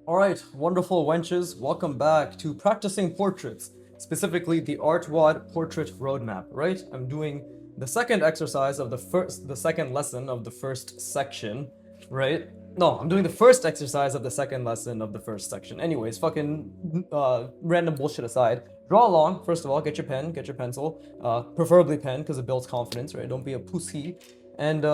All right, wonderful wenches, welcome back to practicing portraits, specifically the artwod portrait roadmap. Right, I'm doing the second exercise of the second lesson of the first section. Right, no, I'm doing the first exercise of the second lesson of the first section. Anyways, fucking random bullshit aside, draw along. First of all, get your pen, get your pencil, preferably pen because it builds confidence. Right, don't be a pussy, and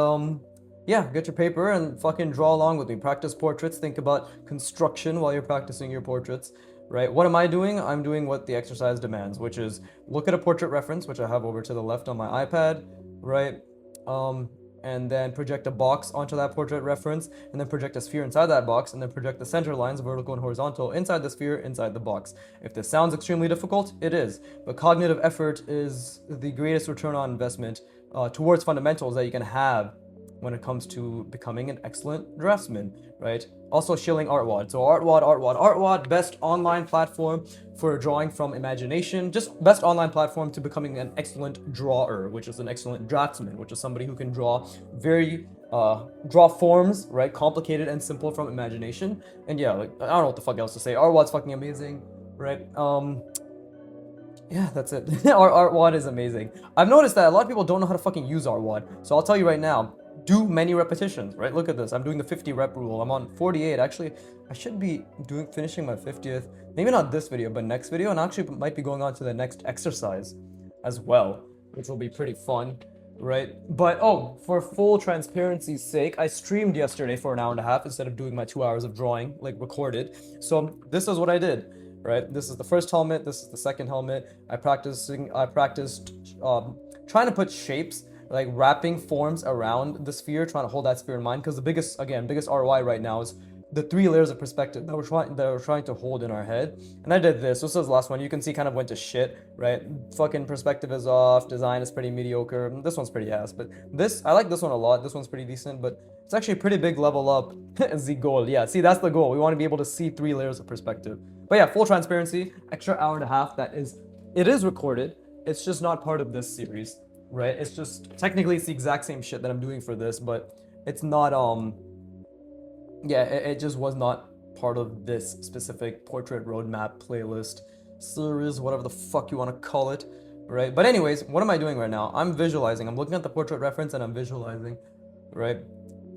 yeah, get your paper and fucking draw along with me. Practice portraits. Think about construction while you're practicing your portraits, right? What am I doing? I'm doing what the exercise demands, which is look at a portrait reference, which I have over to the left on my iPad, right? Um, and then project a box onto that portrait reference, and then project a sphere inside that box, and then project the center lines, vertical and horizontal, inside the sphere, inside the box. If this sounds extremely difficult, it is, but cognitive effort is the greatest return on investment towards fundamentals that you can have when it comes to becoming an excellent draftsman, right? Also shilling artwod. So artwod, best online platform for drawing from imagination. Just best online platform to becoming an excellent drawer, which is an excellent draftsman, which is somebody who can draw forms, right? Complicated and simple from imagination. And yeah, like I don't know what the fuck else to say. Artwod's fucking amazing, right? Yeah, that's it. Artwod is amazing. I've noticed that a lot of people don't know how to fucking use Artwod. So I'll tell you right now, do many repetitions, right? Look at this. I'm doing the 50 rep rule. I'm on 48. Actually, I should be finishing my 50th. Maybe not this video, but next video. And actually might be going on to the next exercise as well, which will be pretty fun, right? But oh, for full transparency's sake, I streamed yesterday for an hour and a half instead of doing my 2 hours of drawing, like recorded. So this is what I did. Right, this is the first helmet. This is the second helmet. I practiced trying to put shapes, like wrapping forms around the sphere, trying to hold that sphere in mind. Because the biggest ROI right now is the three layers of perspective that we're trying to hold in our head. And I did this. This was the last one. You can see kind of went to shit, right? Fucking perspective is off. Design is pretty mediocre. This one's pretty ass, but this I like this one a lot. This one's pretty decent, but it's actually a pretty big level up. The goal, yeah. See, that's the goal. We want to be able to see three layers of perspective. But yeah, full transparency, extra hour and a half. It is recorded. It's just not part of this series, right? It's just technically it's the exact same shit that I'm doing for this, but it's not yeah, it just was not part of this specific portrait roadmap playlist series, whatever the fuck you want to call it, right? But anyways, what am I doing right now? I'm visualizing. I'm looking at the portrait reference and I'm visualizing, right?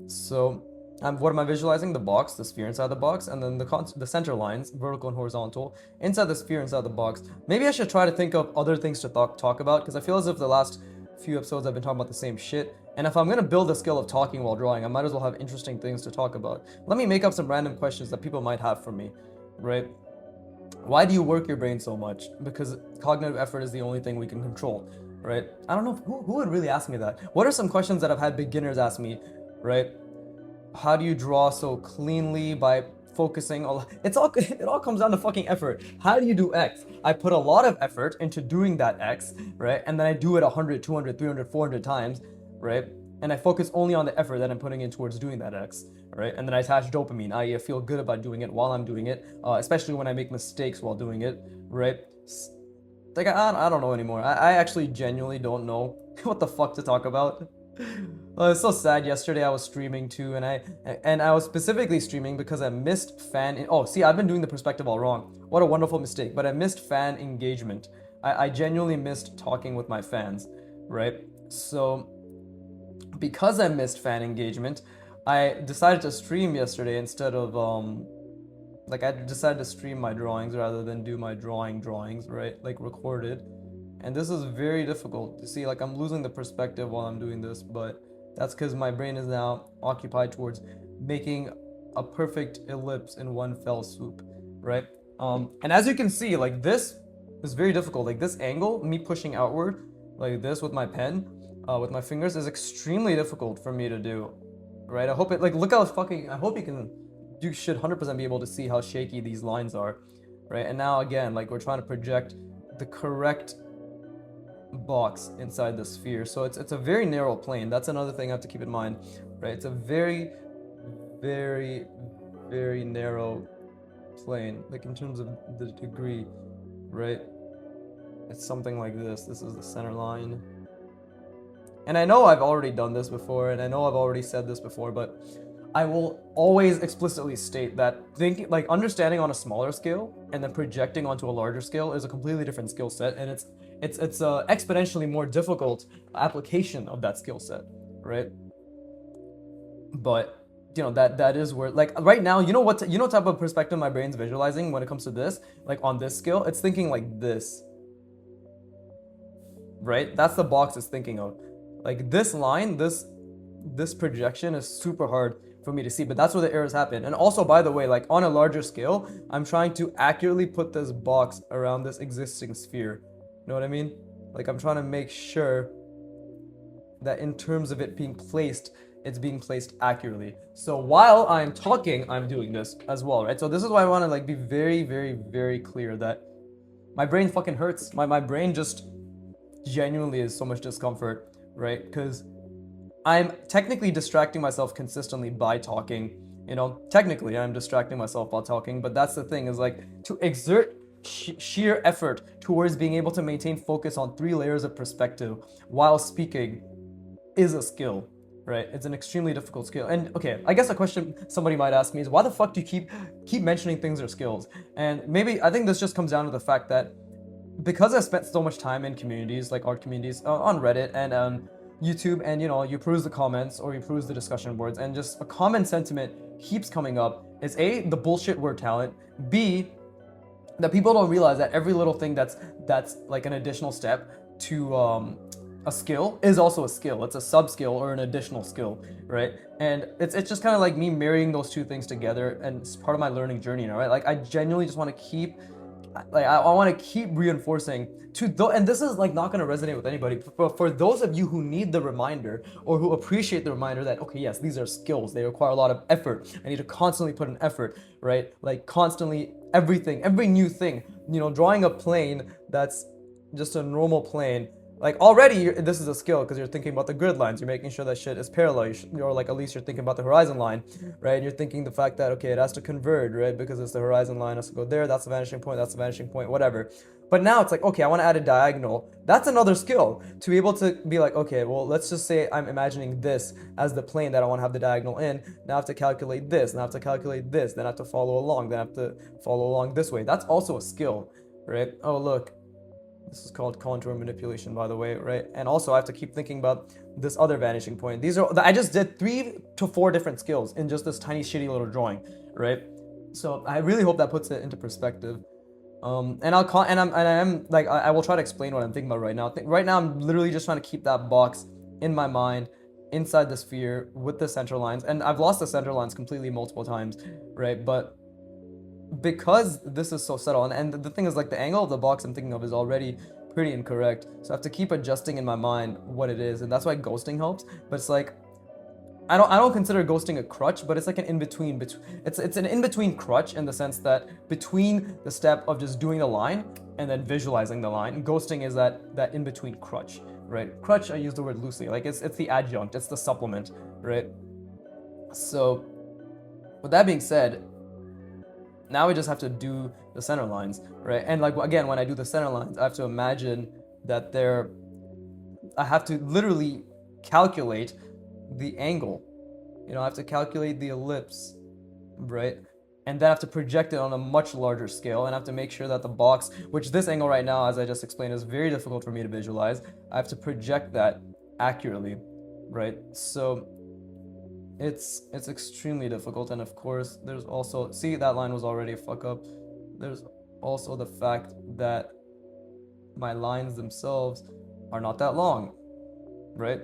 So what am I visualizing? The box, the sphere inside the box, and then the center lines, vertical and horizontal, inside the sphere inside the box. Maybe I should try to think of other things to talk about, because I feel as if the last few episodes I've been talking about the same shit. And if I'm gonna build a skill of talking while drawing, I might as well have interesting things to talk about. Let me make up some random questions that people might have for me, right? Why do you work your brain so much? Because cognitive effort is the only thing we can control, right? I don't know who would really ask me that. What are some questions that I've had beginners ask me, right? How do you draw so cleanly by focusing on it all comes down to fucking effort. How do you do X? I put a lot of effort into doing that X, right? And then I do it 100, 200, 300, 400 times, right? And I focus only on the effort that I'm putting in towards doing that X, right? And then I attach dopamine, i.e. I feel good about doing it while I'm doing it, especially when I make mistakes while doing it, right? Like I don't know anymore. I actually genuinely don't know what the fuck to talk about. It's so sad. Yesterday I was streaming too, and I was specifically streaming because I missed oh, see, I've been doing the perspective all wrong. What a wonderful mistake. But I missed fan engagement. I genuinely missed talking with my fans, right? So because I missed fan engagement, I decided to stream yesterday instead of like I decided to stream my drawings rather than do my drawings, right? Like recorded. And this is very difficult to see. Like I'm losing the perspective while I'm doing this, but that's because my brain is now occupied towards making a perfect ellipse in one fell swoop, right? And as you can see, like this is very difficult. Like this angle, me pushing outward like this with my pen, with my fingers, is extremely difficult for me to do, right? I hope it like look how fucking. I hope you should 100% be able to see how shaky these lines are, right? And now again, like we're trying to project the correct box inside the sphere. So it's a very narrow plane. That's another thing I have to keep in mind, right? It's a very, very, very narrow plane, like in terms of the degree, right? It's something like this. This is the center line. And I know I've already done this before, and I know I've already said this before, but I will always explicitly state that thinking, like understanding on a smaller scale and then projecting onto a larger scale is a completely different skill set, and it's a exponentially more difficult application of that skill set, right? But that is where, like, right now, what type of perspective my brain's visualizing when it comes to this, like on this scale, it's thinking like this, right? That's the box it's thinking of. Like this line, this projection is super hard for me to see, but that's where the errors happen. And also, by the way, like on a larger scale, I'm trying to accurately put this box around this existing sphere. You know what I mean? Like I'm trying to make sure that in terms of it being placed, it's being placed accurately. So while I'm talking, I'm doing this as well, right? So this is why I want to like be very, very, very clear that my brain fucking hurts. My brain just genuinely is so much discomfort, right? Because I'm technically distracting myself consistently by talking. Technically I'm distracting myself while talking, but that's the thing, is like to exert sheer effort towards being able to maintain focus on 3 layers of perspective while speaking is a skill, right? It's an extremely difficult skill. And okay, I guess a question somebody might ask me is, why the fuck do you keep mentioning things are skills? And maybe I think this just comes down to the fact that because I spent so much time in communities, like art communities, on Reddit and YouTube, and you peruse the comments or you peruse the discussion boards, and just a common sentiment keeps coming up is A, the bullshit word talent, B, that people don't realize that every little thing that's like an additional step to a skill is also a skill. It's a sub skill or an additional skill, right? And it's just kind of like me marrying those two things together, and it's part of my learning journey now, right? Like I genuinely just want to keep, like I want to keep reinforcing and this is like not going to resonate with anybody, but for those of you who need the reminder or who appreciate the reminder that, okay, yes, these are skills, they require a lot of effort, I need to constantly put in effort, right? Like constantly, every new thing, drawing a plane that's just a normal plane, like already this is a skill because you're thinking about the grid lines, you're making sure that shit is parallel, or like at least you're thinking about the horizon line, right? And you're thinking the fact that, okay, it has to converge, right? Because it's the horizon line, has to go there, that's the vanishing point, that's the vanishing point, whatever. But now it's like, okay, I want to add a diagonal. That's another skill, to be able to be like, okay, well, let's just say I'm imagining this as the plane that I want to have the diagonal in. Now I have to calculate this, and I have to calculate this, then I have to follow along, then I have to follow along this way. That's also a skill, right? Oh, look, this is called contour manipulation, by the way, right? And also I have to keep thinking about this other vanishing point. I just did 3 to 4 different skills in just this tiny shitty little drawing, right? So I really hope that puts it into perspective. And I will try to explain what I'm thinking about right now. Right now I'm literally just trying to keep that box in my mind, inside the sphere with the center lines. And I've lost the center lines completely multiple times, right? But because this is so subtle, and the thing is, like, the angle of the box I'm thinking of is already pretty incorrect, so I have to keep adjusting in my mind what it is, and that's why ghosting helps. But it's like, I don't consider ghosting a crutch, but it's like an in-between. It's an in-between crutch in the sense that between the step of just doing the line and then visualizing the line, ghosting is that in-between crutch, right? Crutch, I use the word loosely, like it's the adjunct, it's the supplement, right? So with that being said, now we just have to do the center lines, right? And like, again, when I do the center lines, I have to imagine that I have to literally calculate the angle. I have to calculate the ellipse, right? And then I have to project it on a much larger scale, and I have to make sure that the box, which this angle right now, as I just explained, is very difficult for me to visualize, I have to project that accurately, right? So it's extremely difficult. And of course there's also, see, that line was already a fuck up. There's also the fact that my lines themselves are not that long, right?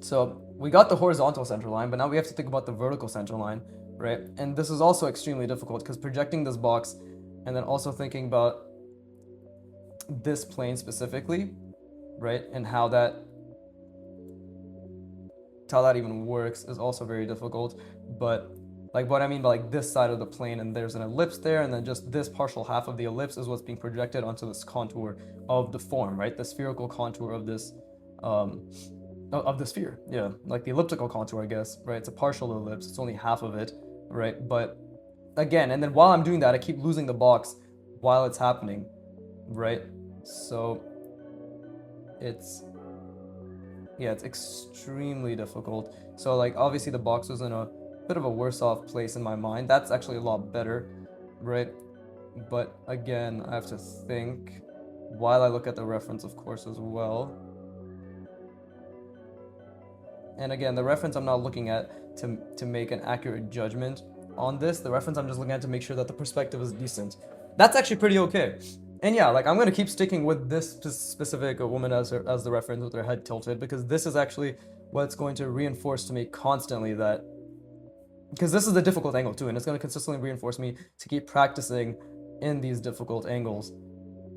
So we got the horizontal center line, but now we have to think about the vertical center line, right? And this is also extremely difficult because projecting this box and then also thinking about this plane specifically, right? And how that even works is also very difficult. But like, what I mean by like this side of the plane, and there's an ellipse there, and then just this partial half of the ellipse is what's being projected onto this contour of the form, right? The spherical contour of this of the sphere, yeah, like the elliptical contour, I guess, right? It's a partial ellipse, it's only half of it, right? But again, and then while I'm doing that, I keep losing the box while it's happening, right? So it's Yeah, it's extremely difficult. So like obviously the box was in a bit of a worse off place in my mind. That's actually a lot better, right? But again, I have to think while I look at the reference, of course, as well. And again, the reference I'm not looking at to make an accurate judgment on this. The reference I'm just looking at to make sure that the perspective is decent. That's actually pretty okay. And yeah, like I'm gonna keep sticking with this specific woman as the reference with her head tilted, because this is actually what's going to reinforce to me constantly that, because this is a difficult angle too, and it's going to consistently reinforce me to keep practicing in these difficult angles,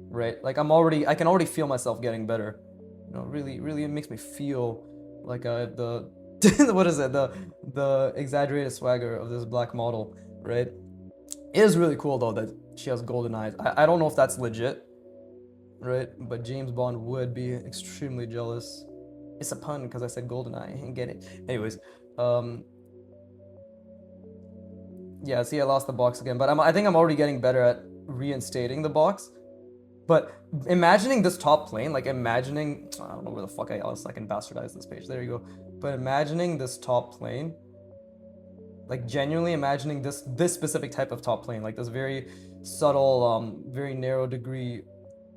right? Like I can already feel myself getting better. You know, really, it makes me feel like the what is it, the exaggerated swagger of this black model, right? It is really cool though that she has golden eyes. I don't know if that's legit, right? But James Bond would be extremely jealous. It's a pun because I said golden eye. Get it? Anyways, yeah. See, I lost the box again, but I think I'm already getting better at reinstating the box. But imagining this top plane, like imagining, I don't know where the fuck I can bastardize this page. There you go. But imagining this top plane, like genuinely imagining this specific type of top plane, like this very subtle, very narrow degree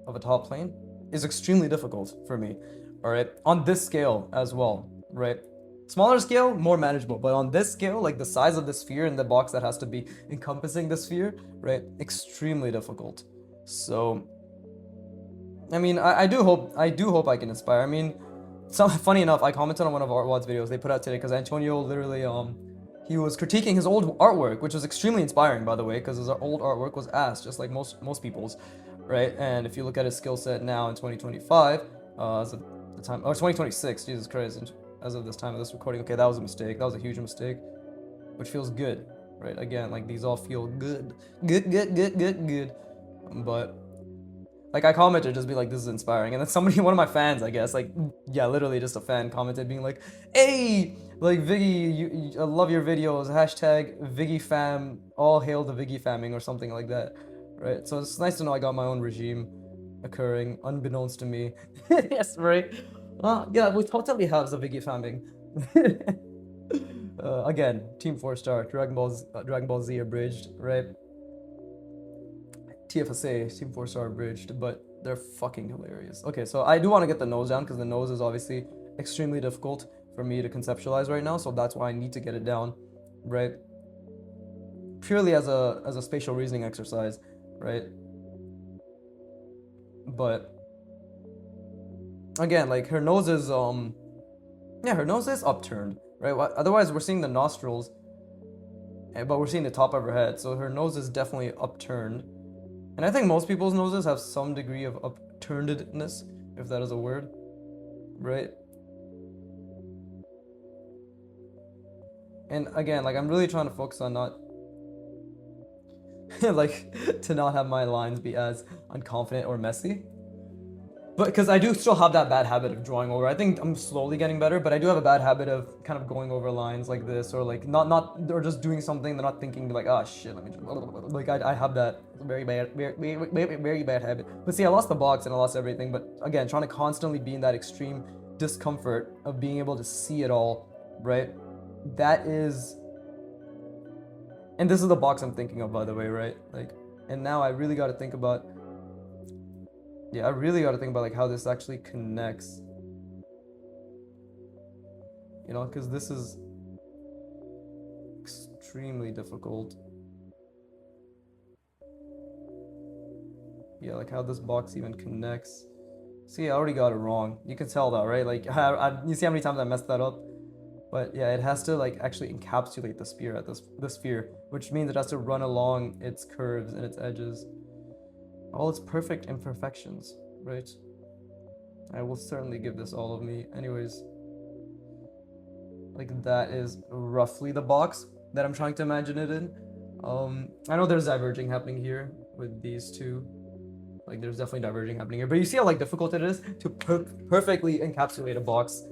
of a top plane, is extremely difficult for me. All right, on this scale as well, right? Smaller scale, more manageable, but on this scale, like the size of the sphere and the box that has to be encompassing the sphere, right? Extremely difficult. So I mean, I do hope I can inspire. I mean, funny enough, I commented on one of artwod's videos they put out today because Antonio literally he was critiquing his old artwork, which was extremely inspiring, by the way, because his old artwork was ass, just like most people's, right? And if you look at his skill set now in 2025, as of the time, or 2026, Jesus Christ, as of this time of this recording, okay, that was a mistake. That was a huge mistake, which feels good, right? Again, like these all feel good, good. But like I commented, just be like, "This is inspiring," and then somebody, one of my fans, I guess, like, yeah, literally just a fan, commented, being like, "Hey, like Viggy, I love your videos. Hashtag Viggy fam. All hail the Viggy famming," or something like that, right? So it's nice to know I got my own regime occurring, unbeknownst to me. Yes, right. Yeah, we totally have the Viggy famming. Again, Team 4-star, Dragon Ball Z abridged, right? TFSA, Team 4-star abridged, but they're fucking hilarious. Okay, so I do want to get the nose down because the nose is obviously extremely difficult for me to conceptualize right now, so that's why I need to get it down, right? Purely as a spatial reasoning exercise, right? But again, like her nose is yeah, her nose is upturned, right? Otherwise we're seeing the nostrils, but we're seeing the top of her head, so her nose is definitely upturned. And I think most people's noses have some degree of upturnedness, if that is a word, right? And again, like I'm really trying to focus on not like to not have my lines be as unconfident or messy. But because I do still have that bad habit of drawing over. I think I'm slowly getting better, but I do have a bad habit of kind of going over lines like this, or like not or just doing something they're not thinking, like, oh shit, let me just like I have that very bad habit. But see, I lost the box and I lost everything. But again, trying to constantly be in that extreme discomfort of being able to see it all, right? That is, and this is the box I'm thinking of, by the way, right? Like, and now I really got to think about. Yeah, I really got to think about like how this actually connects. You know, because this is extremely difficult. Yeah, like how this box even connects. See, I already got it wrong. You can tell that, right? Like, you see how many times I messed that up? But yeah, it has to like actually encapsulate the sphere at the sphere, which means it has to run along its curves and its edges. All its perfect imperfections, right? I will certainly give this all of me. Anyways, like that is roughly the box that I'm trying to imagine it in. I know there's diverging happening here with these two. Like there's definitely diverging happening here, but you see how like difficult it is to perfectly encapsulate a box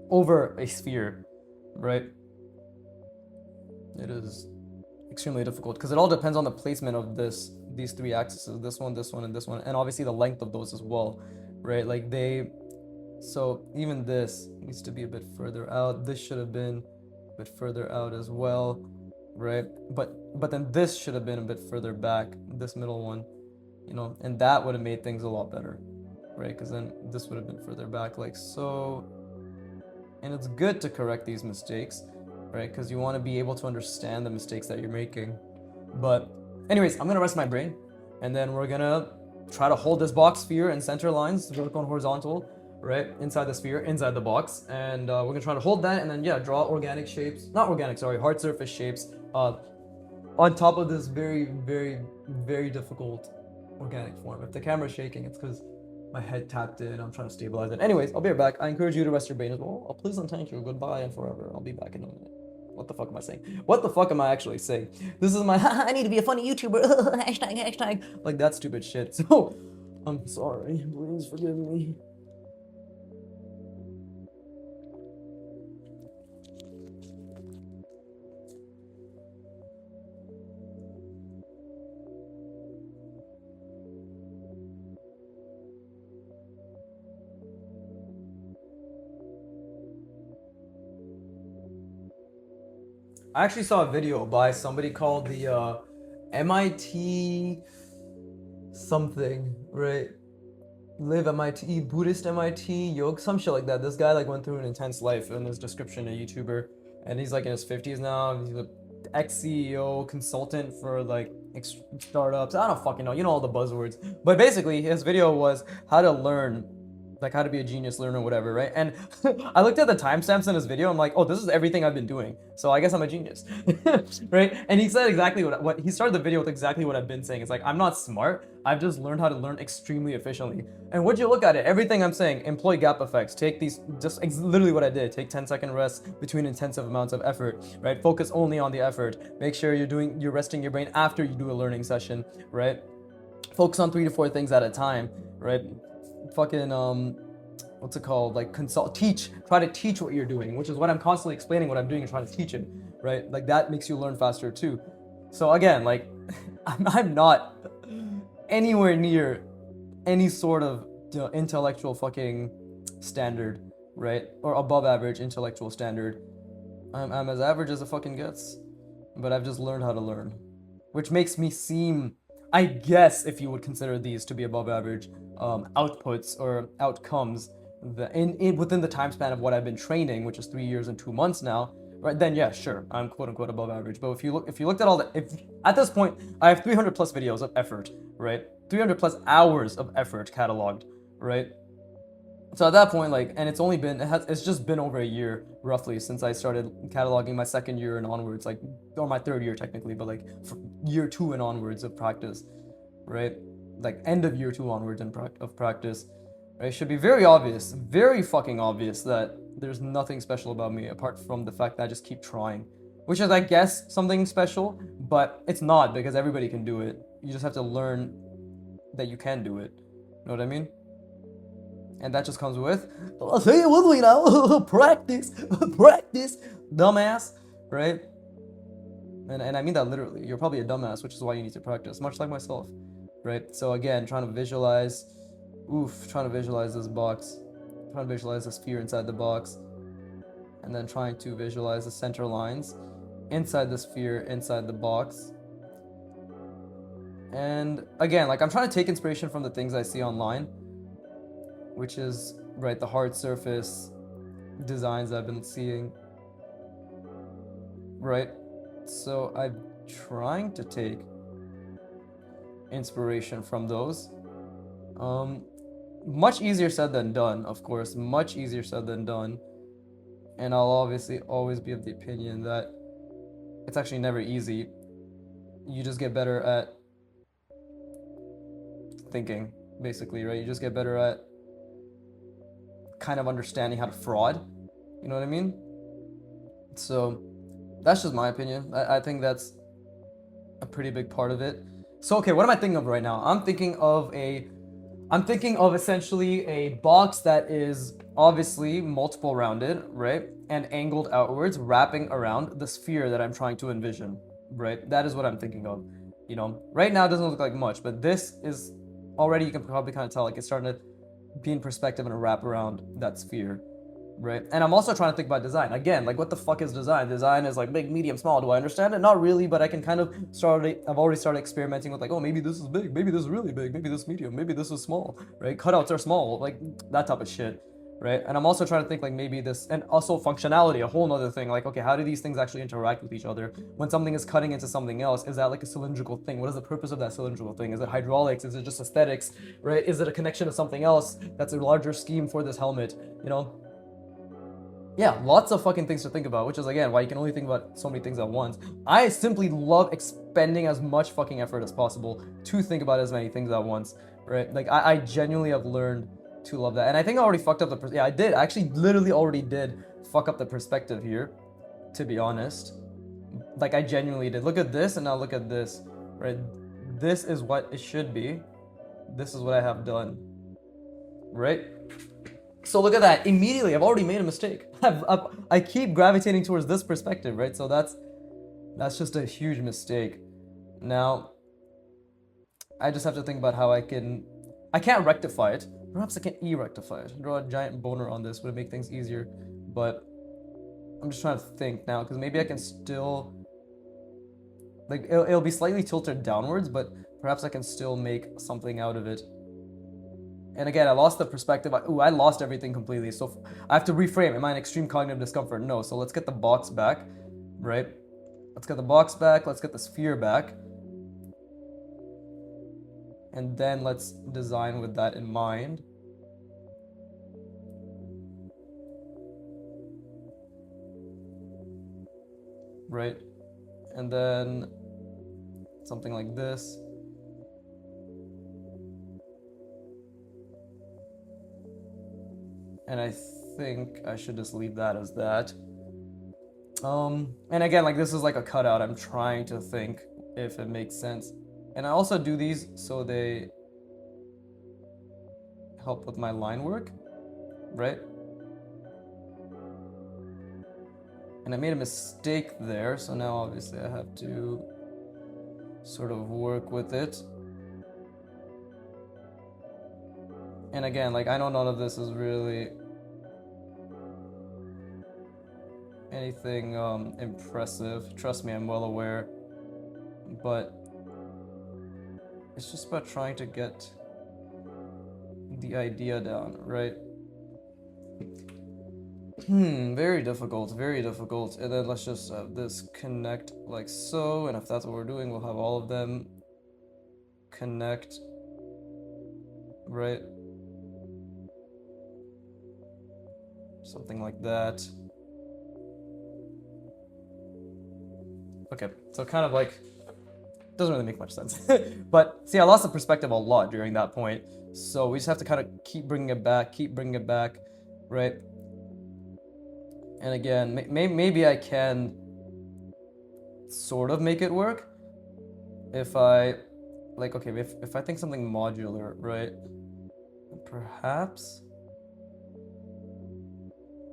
over a sphere, right? It is extremely difficult because it all depends on the placement of these three axes, this one, and this one, and obviously the length of those as well, right? Like they So even this needs to be a bit further out. This should have been a bit further out as well, right? But then this should have been a bit further back, this middle one, and that would have made things a lot better, right? Because then this would have been further back like so. And it's good to correct these mistakes, right? Because you want to be able to understand the mistakes that you're making. But anyways, I'm gonna rest my brain, and then we're gonna try to hold this box sphere in center lines, vertical and horizontal, right? Inside the sphere, inside the box, and we're gonna try to hold that, and then yeah, draw organic shapes, not organic, sorry, hard surface shapes, on top of this very, very, very difficult organic form. If the camera's shaking, it's because my head tapped in. I'm trying to stabilize it. Anyways, I'll be right back. I encourage you to rest your brain as well. Please and thank you. Goodbye and forever. I'll be back in a minute. What the fuck am I saying? What the fuck am I actually saying? This is my I need to be a funny YouTuber. hashtag. Like that stupid shit. So, I'm sorry. Please forgive me. I actually saw a video by somebody called the MIT something, right? Live MIT, Buddhist MIT, yoga, some shit like that. This guy like went through an intense life in his description, a YouTuber, and he's like in his 50s now. He's an ex-CEO, consultant for like startups. I don't fucking know, all the buzzwords. But basically, his video was how to learn, like how to be a genius learner, whatever, right? And I looked at the timestamps in his video. I'm like, oh, this is everything I've been doing. So I guess I'm a genius, right? And he said exactly what he started the video with exactly what I've been saying. It's like, I'm not smart. I've just learned how to learn extremely efficiently. And would you look at it? Everything I'm saying, employ gap effects. Take these, just literally what I did. Take 10-second rests between intensive amounts of effort, right? Focus only on the effort. Make sure you're resting your brain after you do a learning session, right? Focus on 3 to 4 things at a time, right? Fucking what's it called, like try to teach what you're doing, which is what I'm constantly explaining what I'm doing and trying to teach it, right? Like that makes you learn faster too. So again, like I'm not anywhere near any sort of intellectual fucking standard, right? Or above average intellectual standard. I'm as average as it fucking gets, but I've just learned how to learn, which makes me seem, I guess, if you would consider these to be above average outputs or outcomes, within the time span of what I've been training, which is 3 years and 2 months now, right? Then yeah, sure, I'm quote unquote above average. But if you looked at all that, if at this point I have 300 plus videos of effort, right? 300 plus hours of effort cataloged, right? So at that point, like, and it's just been over a year roughly since I started cataloging my second year and onwards, like, or my third year technically, but like year 2 and onwards of practice, right? Like end of year 2 onwards of practice, right? It should be very obvious, very fucking obvious that there's nothing special about me apart from the fact that I just keep trying, which is, I guess, something special, but it's not, because everybody can do it. You just have to learn that you can do it. Know what I mean? And that just comes with, I'll say it with me now, practice, dumbass, right? And I mean that literally. You're probably a dumbass, which is why you need to practice, much like myself, right? So again, trying to visualize this box, trying to visualize the sphere inside the box, and then trying to visualize the center lines inside the sphere, inside the box. And again, like, I'm trying to take inspiration from the things I see online, which is, right, the hard surface designs I've been seeing, right? So I'm trying to take inspiration from those. Much easier said than done, of course, much easier said than done. And I'll obviously always be of the opinion that it's actually never easy. You just get better at thinking, basically, right? You just get better at kind of understanding how to fraud, you know what I mean? So that's just my opinion. I think that's a pretty big part of it. So okay, what am I thinking of right now? I'm thinking of essentially a box that is obviously multiple rounded, right? And angled outwards, wrapping around the sphere that I'm trying to envision, right? That is what I'm thinking of. Right now it doesn't look like much, but this is already, you can probably kind of tell, like, it's starting to be in perspective and wrap around that sphere, right? And I'm also trying to think about design. Again, like what the fuck is design? Design is like big, medium, small. Do I understand it? Not really, but I can kind of I've already started experimenting with like, oh, maybe this is big, maybe this is really big, maybe this is medium, maybe this is small, right? Cutouts are small, like that type of shit, right? And I'm also trying to think like maybe this, and also functionality, a whole nother thing. Like, okay, how do these things actually interact with each other? When something is cutting into something else, is that like a cylindrical thing? What is the purpose of that cylindrical thing? Is it hydraulics? Is it just aesthetics, right? Is it a connection to something else that's a larger scheme for this helmet? You know, yeah, lots of fucking things to think about, which is again why you can only think about so many things at once. I simply love expending as much fucking effort as possible to think about as many things at once, right? Like I genuinely have learned to love that, and I think I already fucked up the. Yeah, I did. I actually literally already did fuck up the perspective here, to be honest. Like I genuinely did. Look at this, and now look at this, right? This is what it should be. This is what I have done, right? So look at that. Immediately, I've already made a mistake. I keep gravitating towards this perspective, right? So that's just a huge mistake. Now, I just have to think about how I can't rectify it. Perhaps I can rectify it. Draw a giant boner on this would make things easier. But I'm just trying to think now, because maybe I can still, like, it'll be slightly tilted downwards, but perhaps I can still make something out of it. And again, I lost the perspective. I lost everything completely. So I have to reframe. Am I in extreme cognitive discomfort? No. So let's get the box back, right? Let's get the box back. Let's get the sphere back. And then let's design with that in mind. Right? And then something like this. And I think I should just leave that as that. And again, like this is like a cutout. I'm trying to think if it makes sense. And I also do these so they help with my line work, right? And I made a mistake there, so now obviously I have to sort of work with it. And again, like I know none of this is really anything impressive. Trust me, I'm well aware. But it's just about trying to get the idea down, right? Very difficult, very difficult. And then let's just have this connect like so, and if that's what we're doing, we'll have all of them connect, right? Something like that. Okay, so kind of like, doesn't really make much sense. But see, I lost the perspective a lot during that point. So we just have to kind of keep bringing it back, right? And again, maybe I can sort of make it work if I, like, okay, if I think something modular, right? Perhaps,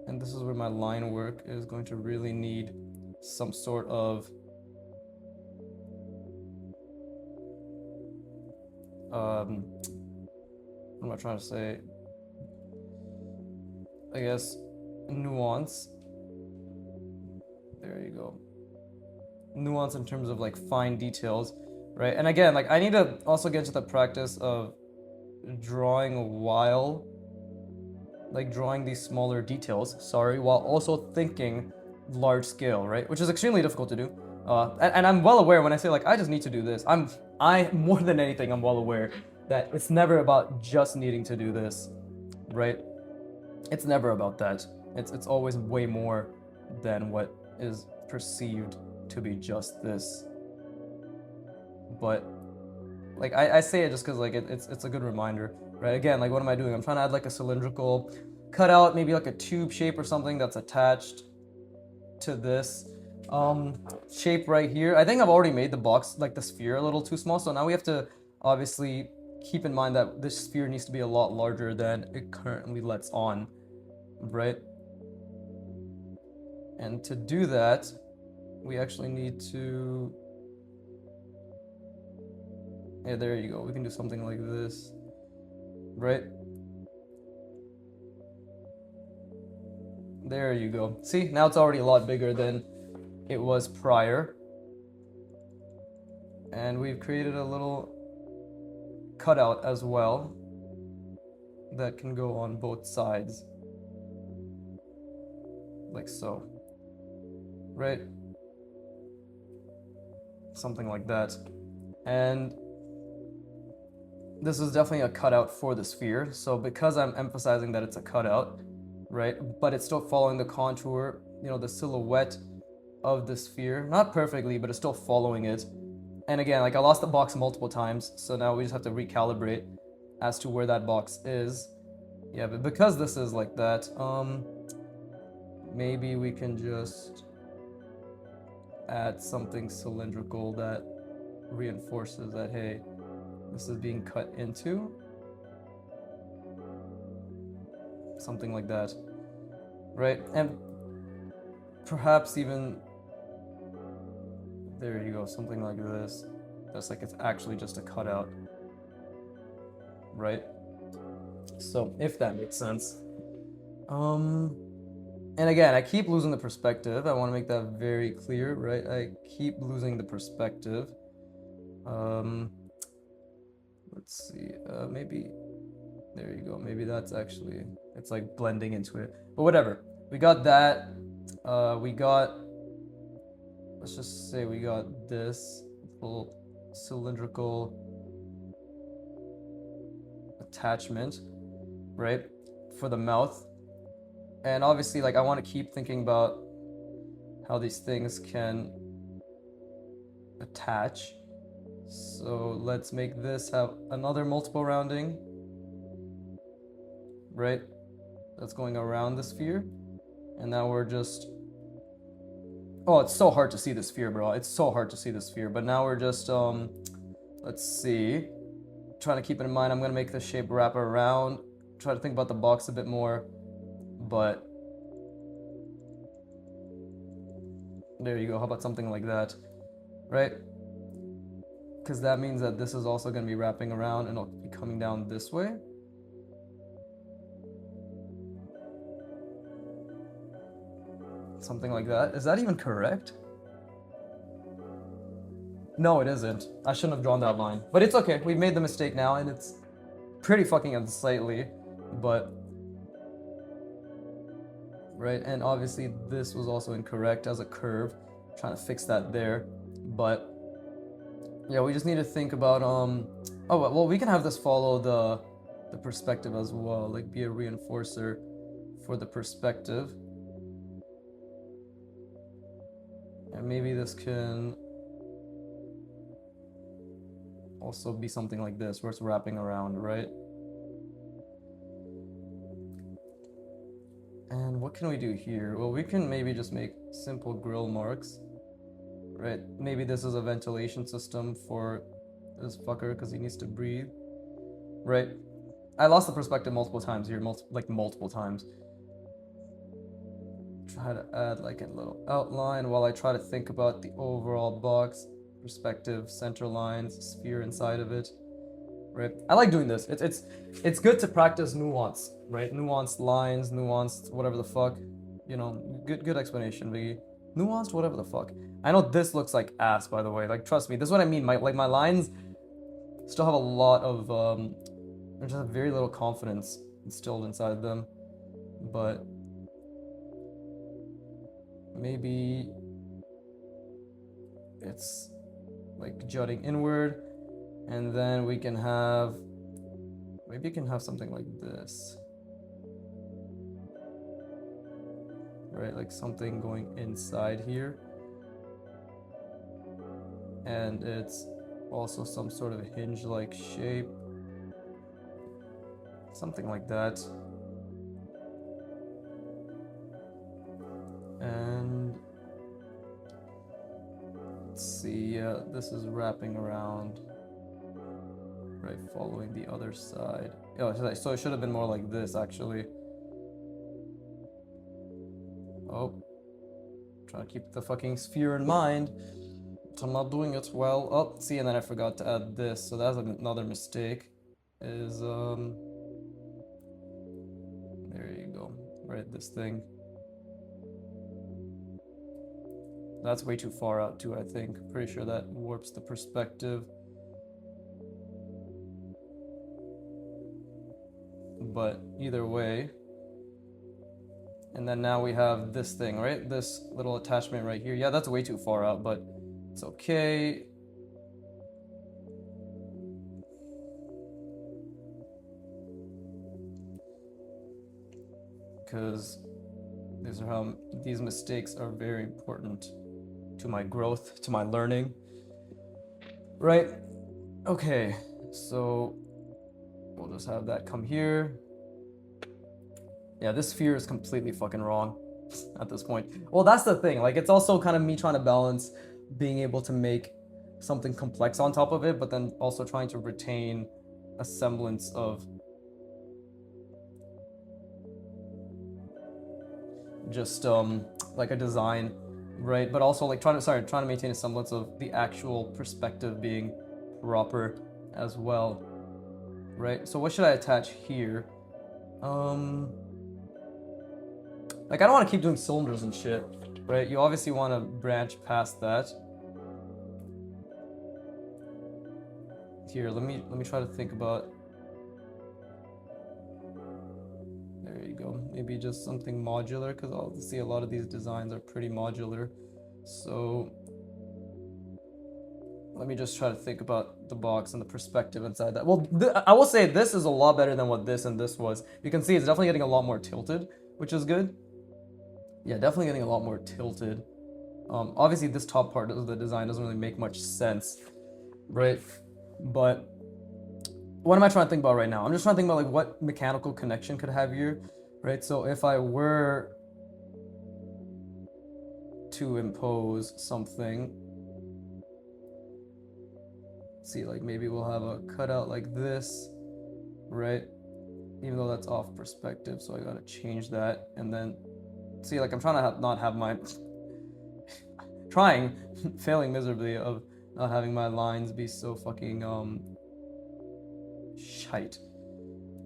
and this is where my line work is going to really need some sort of what am I trying to say? I guess nuance. There you go. Nuance in terms of like fine details, right? And again, like I need to also get to the practice of drawing while, like drawing these smaller details, while also thinking large scale, right? Which is extremely difficult to do. And I'm well aware when I say like I just need to do this. I more than anything, I'm well aware that it's never about just needing to do this, right? It's never about that. It's always way more than what is perceived to be just this. But like I say it just because like it's a good reminder, right? Again, like what am I doing? I'm trying to add like a cylindrical cutout, maybe like a tube shape or something that's attached to this shape right here. I think I've already made the box, like the sphere, a little too small, so now we have to obviously keep in mind that this sphere needs to be a lot larger than it currently lets on, right? And to do that, we actually need to, yeah, there you go. We can do something like this, right? There you go. See, now it's already a lot bigger than it was prior. And we've created a little cutout as well that can go on both sides. Like so. Right? Something like that. And this is definitely a cutout for the sphere. So because I'm emphasizing that it's a cutout, right? But it's still following the contour, you know, the silhouette of the sphere. Not perfectly, but it's still following it. And again, like I lost the box multiple times, so now we just have to recalibrate as to where that box is. Yeah, but because this is like that, maybe we can just add something cylindrical that reinforces that, hey, this is being cut into. Something like that, right? And perhaps even, there you go, something like this. That's like it's actually just a cutout, right? So if that makes sense. And again, I keep losing the perspective. I want to make that very clear, right? I keep losing the perspective. Let's see, maybe, there you go. Maybe that's actually, it's like blending into it. But whatever, we got that. We got, let's just say we got this little cylindrical attachment, right, for the mouth. And obviously, like, I want to keep thinking about how these things can attach. So let's make this have another multiple rounding, right? That's going around the sphere. And now we're just, oh, it's so hard to see the sphere, bro. It's so hard to see the sphere. But now we're just, let's see. Trying to keep it in mind, I'm going to make the shape wrap around. Try to think about the box a bit more. But there you go. How about something like that, right? Because that means that this is also going to be wrapping around and it'll be coming down this way. Something like that. Is that even correct? No, it isn't. I shouldn't have drawn that line. But it's okay. We've made the mistake now, and it's pretty fucking unsightly. But right, and obviously this was also incorrect as a curve. I'm trying to fix that there. But yeah, we just need to think about oh well, we can have this follow the perspective as well, like be a reinforcer for the perspective. And maybe this can also be something like this, where it's wrapping around, right? And what can we do here? Well, we can maybe just make simple grill marks, right? Maybe this is a ventilation system for this fucker because he needs to breathe, right? I lost the perspective multiple times here, multiple times. Try to add like a little outline while I try to think about the overall box, perspective, center lines, sphere inside of it, right? I like doing this. It's good to practice nuance, right? Nuanced lines, nuanced whatever the fuck, you know. Good explanation, Biggie. Nuanced whatever the fuck. I know this looks like ass, by the way. Like, trust me, this is what I mean. My lines still have a lot of I just have very little confidence instilled inside them, but maybe it's like jutting inward, and then we can have, maybe you can have something like this, right? Like something going inside here, and it's also some sort of hinge-like shape, something like that. And let's see, yeah, this is wrapping around, right, following the other side. Oh, so it should have been more like this, actually. Oh, trying to keep the fucking sphere in mind. So I'm not doing it well. Oh, see, and then I forgot to add this, so that's another mistake. Is there you go, right, this thing. That's way too far out too, I think. Pretty sure that warps the perspective. But either way. And then now we have this thing, right? This little attachment right here. Yeah, that's way too far out, but it's okay. Because these mistakes are very important to my growth, to my learning. Right? Okay, so we'll just have that come here. Yeah, this sphere is completely fucking wrong at this point. Well, that's the thing. Like, it's also kind of me trying to balance being able to make something complex on top of it, but then also trying to retain a semblance of just like a design, right? But also like trying to maintain a semblance of the actual perspective being proper as well, right? So what should I attach here? Like, I don't want to keep doing cylinders and shit, right? You obviously want to branch past that. Here, let me try to think about. There you go. Maybe just something modular, because obviously a lot of these designs are pretty modular. So let me just try to think about the box and the perspective inside that. Well, I will say this is a lot better than what this and this was. You can see it's definitely getting a lot more tilted, which is good. Yeah, definitely getting a lot more tilted. Obviously, this top part of the design doesn't really make much sense, right? But what am I trying to think about right now? I'm just trying to think about like what mechanical connection could have here, right? So if I were to impose something, see, like maybe we'll have a cutout like this, right? Even though that's off perspective, so I gotta change that. And then see, like I'm trying to not have my failing miserably of not having my lines be so fucking shite,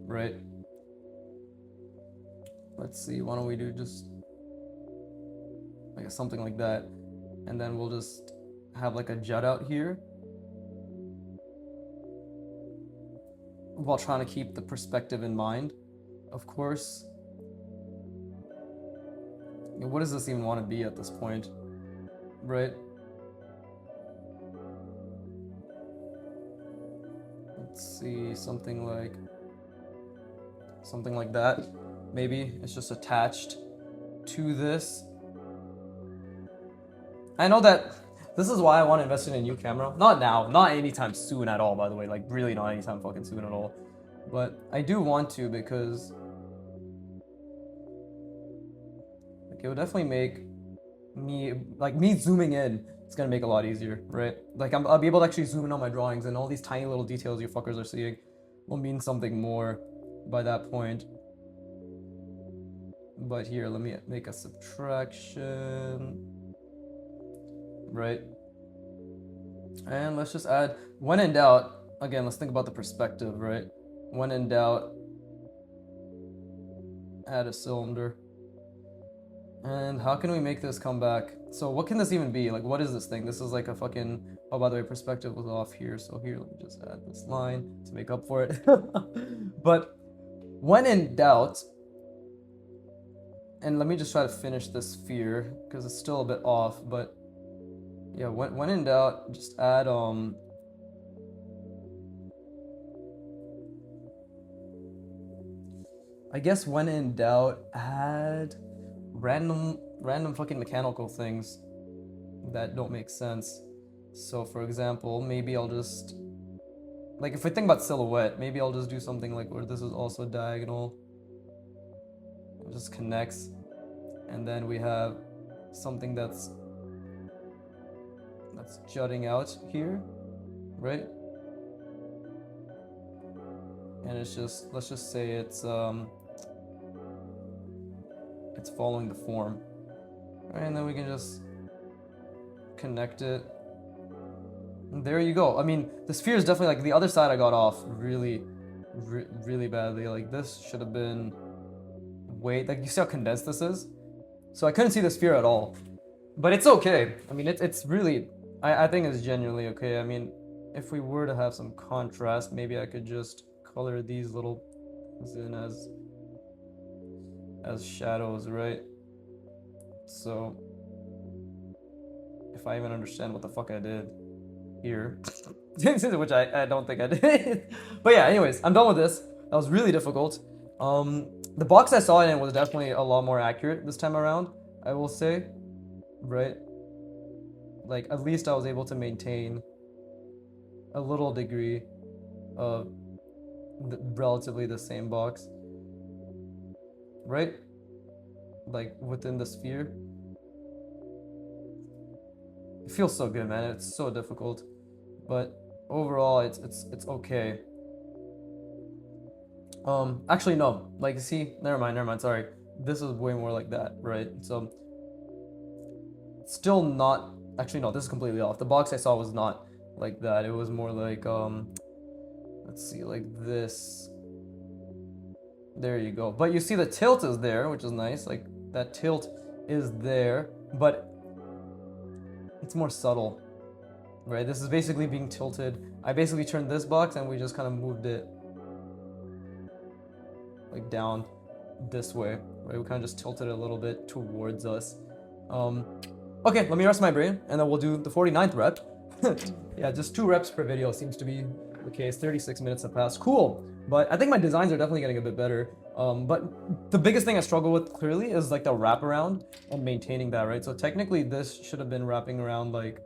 right? Let's see, why don't we do just like something like that, and then we'll just have like a jut out here while trying to keep the perspective in mind, of course. What does this even want to be at this point, right? Let's see, something like that. Maybe it's just attached to this. I know that this is why I want to invest in a new camera. Not now, not anytime soon at all, by the way. Like, really not anytime fucking soon at all. But I do want to, because like, it would definitely make me zooming in, it's gonna make a lot easier, right? Like, I'll be able to actually zoom in on my drawings, and all these tiny little details you fuckers are seeing will mean something more by that point. But here, let me make a subtraction, right? And let's just add, when in doubt, again, let's think about the perspective, right? When in doubt, add a cylinder. And how can we make this come back? So what can this even be? Like, what is this thing? This is like a fucking, oh, by the way, perspective was off here. So here, let me just add this line to make up for it. But when in doubt, and let me just try to finish this sphere because it's still a bit off, but yeah, when in doubt, just add I guess when in doubt, add random fucking mechanical things that don't make sense. So for example, maybe I'll just, like, if I think about silhouette, maybe I'll just do something like where this is also diagonal. It just connects, and then we have something that's jutting out here, right? And it's just, let's just say it's following the form, right? And then we can just connect it. And there you go. I mean, the sphere is definitely, like, the other side I got off really badly. Like, this should have been way, like, you see how condensed this is? So I couldn't see the sphere at all. But it's okay. I mean, it's really, I think it's genuinely okay. I mean, if we were to have some contrast, maybe I could just color these little things in as shadows, right? So if I even understand what the fuck I did here, which I don't think I did. But yeah, anyways, I'm done with this. That was really difficult. The box I saw in it was definitely a lot more accurate this time around, I will say, right? Like, at least I was able to maintain a little degree of relatively the same box, right? Like, within the sphere. It feels so good, man. It's so difficult, but overall, it's okay. Actually, no. Like, see, never mind. Sorry, this is way more like that, right? So, still not. Actually, no. This is completely off. The box I saw was not like that. It was more like let's see, like this. There you go. But you see, the tilt is there, which is nice. Like, that tilt is there, but it's more subtle, right? This is basically being tilted. I basically turned this box and we just kind of moved it like down this way, right? We kind of just tilted it a little bit towards us. Okay, let me rest my brain and then we'll do the 49th rep. Yeah, just 2 reps per video seems to be the case. 36 minutes have passed. Cool. But I think my designs are definitely getting a bit better. But the biggest thing I struggle with clearly is like the wraparound and maintaining that, right? So technically this should have been wrapping around like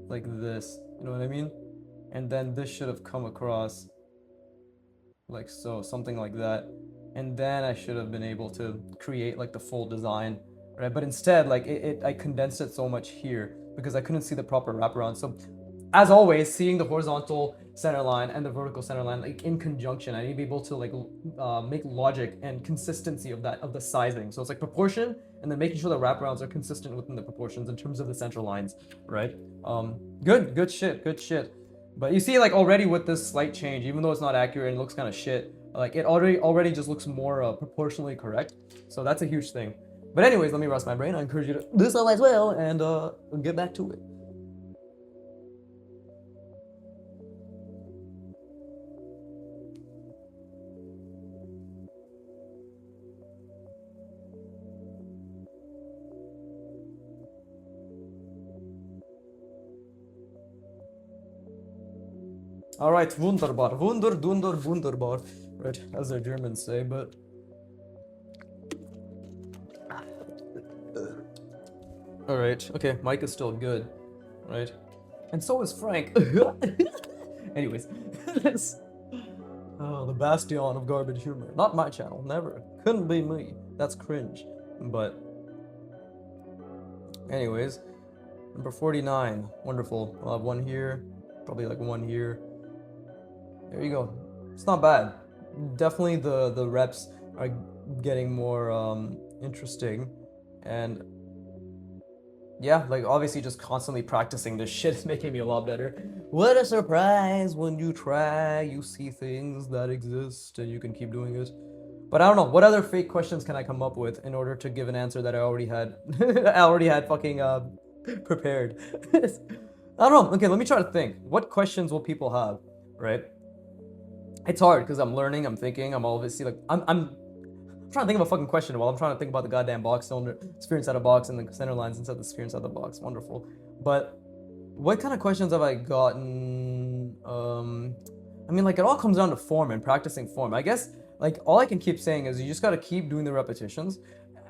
this, you know what I mean? And then this should have come across like so, something like that. And then I should have been able to create like the full design, right? But instead, like I condensed it so much here because I couldn't see the proper wraparound. So as always, seeing the horizontal center line and the vertical center line like in conjunction, I need to be able to like make logic and consistency of the sizing. So it's like proportion and then making sure the wraparounds are consistent within the proportions in terms of the central lines, right? Good shit. But you see, like already with this slight change, even though it's not accurate and it looks kind of shit, like it already just looks more proportionally correct. So that's a huge thing. But anyways, let me rest my brain. I encourage you to do so as well, and we'll get back to it. All right, wunderbar, wunderbar, right, as the Germans say, but all right, okay, Mike is still good, right, and so is Frank. Anyways, oh, the bastion of garbage humor. Not my channel, never. Couldn't be me. That's cringe. But anyways, number 49, wonderful. I'll have one here, probably like one here. There you go. It's not bad. Definitely the reps are getting more interesting, and yeah, like obviously just constantly practicing this shit is making me a lot better. What a surprise when you try, you see things that exist and you can keep doing it. But I don't know, what other fake questions can I come up with in order to give an answer that I already had I already had fucking prepared. I don't know. Okay, let me try to think. What questions will people have, right? It's hard because I'm learning, I'm thinking, I'm obviously like I'm trying to think of a fucking question while I'm trying to think about the goddamn box cylinder, sphere inside a box, and the center lines inside the sphere inside the box. Wonderful. But what kind of questions have I gotten? I mean, like it all comes down to form and practicing form. I guess like all I can keep saying is you just got to keep doing the repetitions.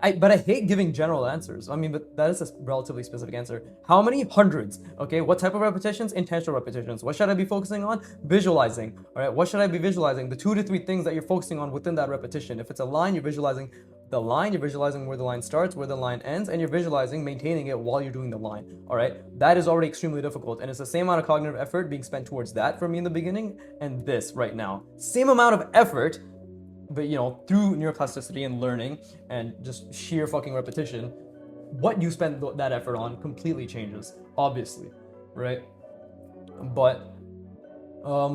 But I hate giving general answers. I mean, but that is a relatively specific answer. How many? Hundreds. Okay, what type of repetitions? Intentional repetitions. What should I be focusing on? Visualizing. All right, what should I be visualizing? The 2 to 3 things that you're focusing on within that repetition. If it's a line, you're visualizing the line, you're visualizing where the line starts, where the line ends, and you're visualizing maintaining it while you're doing the line. All right, that is already extremely difficult, and it's the same amount of cognitive effort being spent towards that for me in the beginning and this right now. Same amount of effort, but you know, through neuroplasticity and learning and just sheer fucking repetition, what you spend that effort on completely changes, obviously, right? But I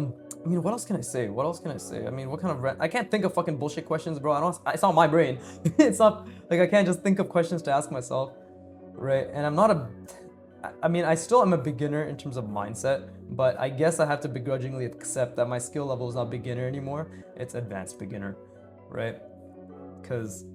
mean, what else can I say? I mean, what kind of I can't think of fucking bullshit questions, bro. It's not my brain. It's not like I can't just think of questions to ask myself, right? And I'm not a, I mean, I still am a beginner in terms of mindset, but I guess I have to begrudgingly accept that my skill level is not beginner anymore. It's advanced beginner, right? Because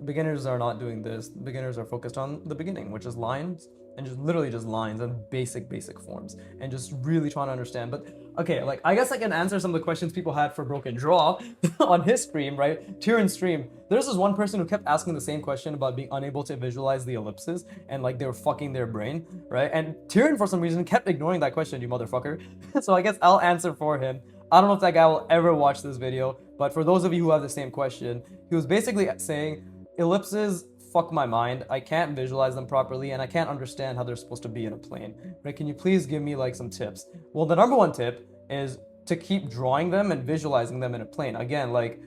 beginners are not doing this. Beginners are focused on the beginning, which is lines and just literally just lines and basic forms and just really trying to understand. But okay, like I guess I can answer some of the questions people had for Broken Draw on his stream, right? Tyrion's stream. There's this one person who kept asking the same question about being unable to visualize the ellipses and like they were fucking their brain, right? And Tyrion for some reason kept ignoring that question, you motherfucker. So I guess I'll answer for him. I don't know if that guy will ever watch this video, but for those of you who have the same question, he was basically saying ellipses fuck my mind. I can't visualize them properly and I can't understand how they're supposed to be in a plane. Right? Can you please give me like some tips? Well, the number one tip is to keep drawing them and visualizing them in a plane. Again, like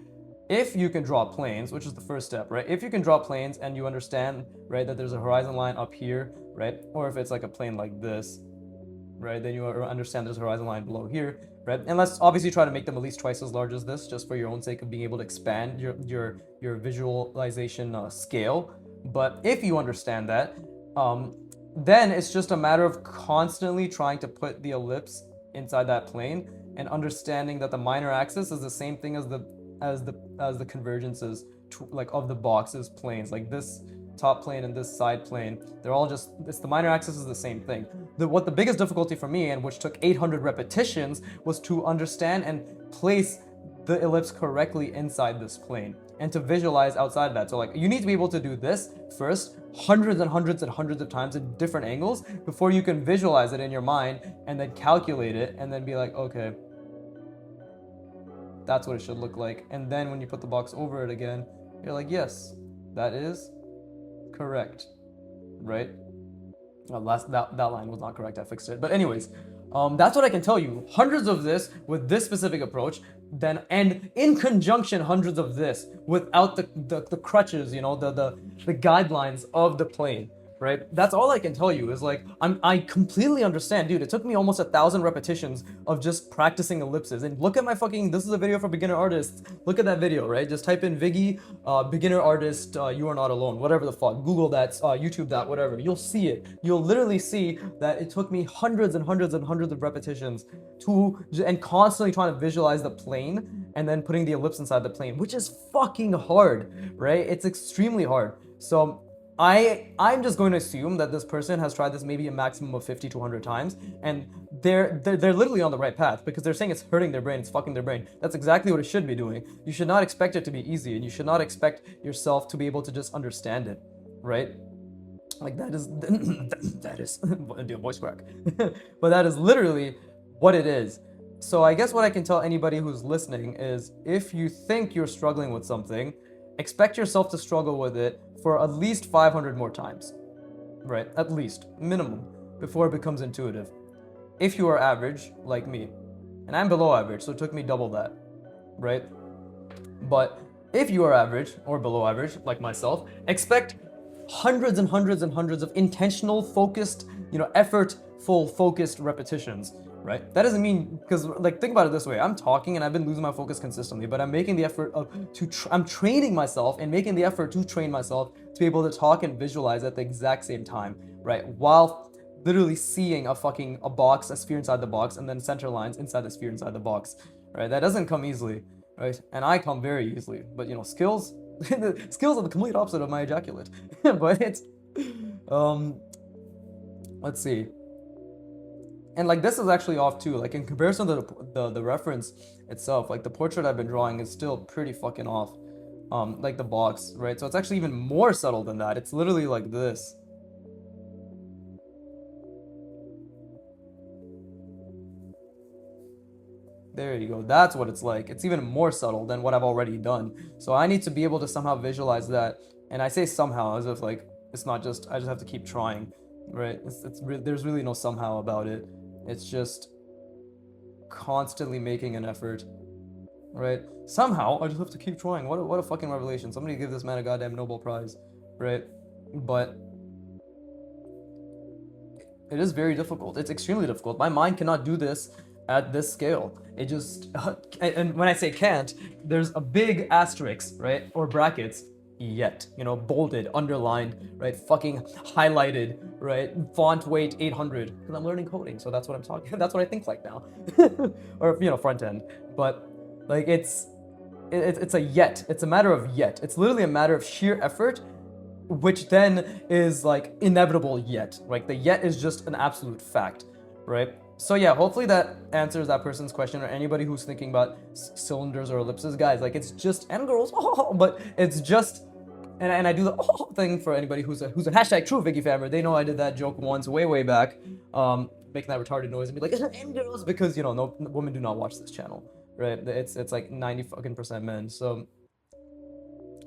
if you can draw planes, which is the first step, right? If you can draw planes and you understand, right, that there's a horizon line up here, right? Or if it's like a plane like this, right? Then you understand there's a horizon line below here, right? And let's obviously try to make them at least twice as large as this, just for your own sake of being able to expand your visualization scale. But if you understand that, then it's just a matter of constantly trying to put the ellipse inside that plane and understanding that the minor axis is the same thing as the convergences like of the box's planes, like this top plane and this side plane. They're all just, it's the minor axis is the same thing. What the biggest difficulty for me, and which took 800 repetitions, was to understand and place the ellipse correctly inside this plane and to visualize outside of that. So like you need to be able to do this first hundreds and hundreds and hundreds of times at different angles before you can visualize it in your mind and then calculate it and then be like, okay, that's what it should look like. And then when you put the box over it again, you're like, yes, that is correct, right? That line was not correct, I fixed it. But anyways, that's what I can tell you. Hundreds of this with this specific approach, then and in conjunction hundreds of this without the crutches, you know, the guidelines of the plane. Right? That's all I can tell you is like, I completely understand, dude. It took me almost 1,000 repetitions of just practicing ellipses. And look at my fucking, this is a video for beginner artists. Look at that video, right? Just type in Viggy, beginner artist, you are not alone, whatever the fuck. Google that, YouTube that, whatever. You'll see it. You'll literally see that it took me hundreds and hundreds and hundreds of repetitions and constantly trying to visualize the plane and then putting the ellipse inside the plane, which is fucking hard, right? It's extremely hard. So I'm just going to assume that this person has tried this maybe a maximum of 50 to 100 times, and they're literally on the right path because they're saying it's hurting their brain, it's fucking their brain. That's exactly what it should be doing. You should not expect it to be easy, and you should not expect yourself to be able to just understand it, right? Like that is do a voice crack, but that is literally what it is. So I guess what I can tell anybody who's listening is if you think you're struggling with something, expect yourself to struggle with it for at least 500 more times, right? At least, minimum, before it becomes intuitive. If you are average, like me, and I'm below average, so it took me double that, right? But if you are average or below average, like myself, expect hundreds and hundreds and hundreds of intentional, focused, effortful, focused repetitions. Right? That doesn't mean, because like think about it this way, I'm talking and I've been losing my focus consistently, but I'm making the effort I'm training myself and making the effort to train myself to be able to talk and visualize at the exact same time, right? While literally seeing a box, a sphere inside the box, and then center lines inside the sphere inside the box, right? That doesn't come easily, right? And I come very easily, but skills, skills are the complete opposite of my ejaculate. But it's, let's see. And like this is actually off too, like in comparison to the reference itself, like the portrait I've been drawing is still pretty fucking off, like the box, right? So it's actually even more subtle than that. It's literally like this. There you go. That's what it's like. It's even more subtle than what I've already done. So I need to be able to somehow visualize that. And I say somehow as if like, it's not just, I just have to keep trying, right? There's really no somehow about it. It's just constantly making an effort, right? Somehow, I just have to keep trying. What a fucking revelation. Somebody give this man a goddamn Nobel Prize, right? But it is very difficult. It's extremely difficult. My mind cannot do this at this scale. It just, and when I say can't, there's a big asterisk, right? Or brackets, yet. You know, bolded, underlined, right? Fucking highlighted, right? Font weight 800. Because I'm learning coding, so that's what I'm talking. That's what I think like now, or you know, front end. But like it's a yet. It's a matter of yet. It's literally a matter of sheer effort, which then is like inevitable yet. Like the yet is just an absolute fact, right? So yeah, hopefully that answers that person's question, or anybody who's thinking about cylinders or ellipses, guys. Like it's just, and girls, but it's just, and I do the thing for anybody who's a hashtag true Vicky Fammer. They know I did that joke once way back, making that retarded noise and be like and girls, because you know no women do not watch this channel, right? It's like 90% men, so